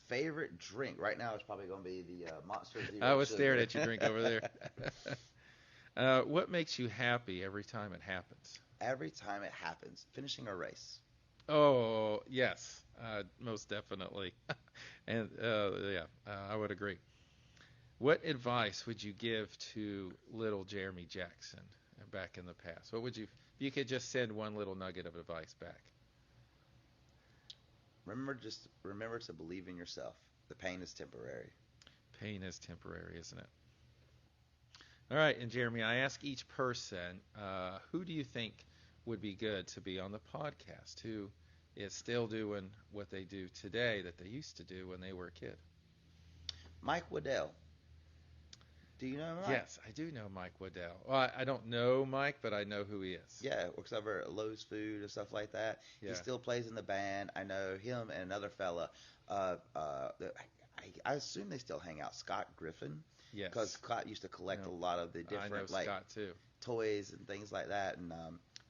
Favorite drink right now is probably going to be the Monster Zero. I was staring at your drink over there. What makes you happy every time it happens? Every time it happens, finishing a race. Oh yes, most definitely, and I would agree. What advice would you give to little Jeremy Jackson back in the past? What would you, if you could just send one little nugget of advice back? Remember to believe in yourself. The pain is temporary. Pain is temporary, isn't it? All right, and Jeremy, I ask each person, who do you think would be good to be on the podcast? Who is still doing what they do today that they used to do when they were a kid? Mike Waddell. Do you know Mike? Yes, I do know Mike Waddell. Well, I don't know Mike, but I know who he is. Yeah, works over at Lowe's Food and stuff like that. Yeah. He still plays in the band. I know him and another fella. I assume they still hang out. Scott Griffin. Yes. Because Scott used to collect a lot of the different Scott too. Toys and things like that, and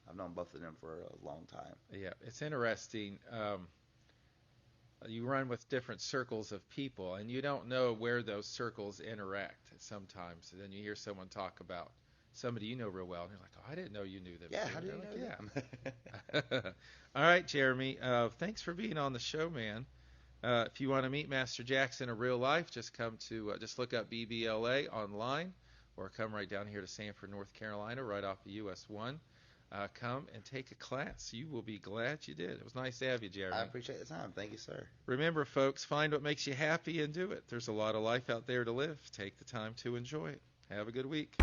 I've known both of them for a long time. Yeah, it's interesting. You run with different circles of people, and you don't know where those circles interact sometimes. And then you hear someone talk about somebody you know real well, and you're like, oh, I didn't know you knew them. Yeah, how do you know them? All right, Jeremy, thanks for being on the show, man. If you want to meet Master Jackson in real life, just come to, just look up BBLA online, or come right down here to Sanford, North Carolina, right off the US 1. Come and take a class. You will be glad you did. It was nice to have you, Jeremy. I appreciate the time. Thank you, sir. Remember, folks, find what makes you happy and do it. There's a lot of life out there to live. Take the time to enjoy it. Have a good week.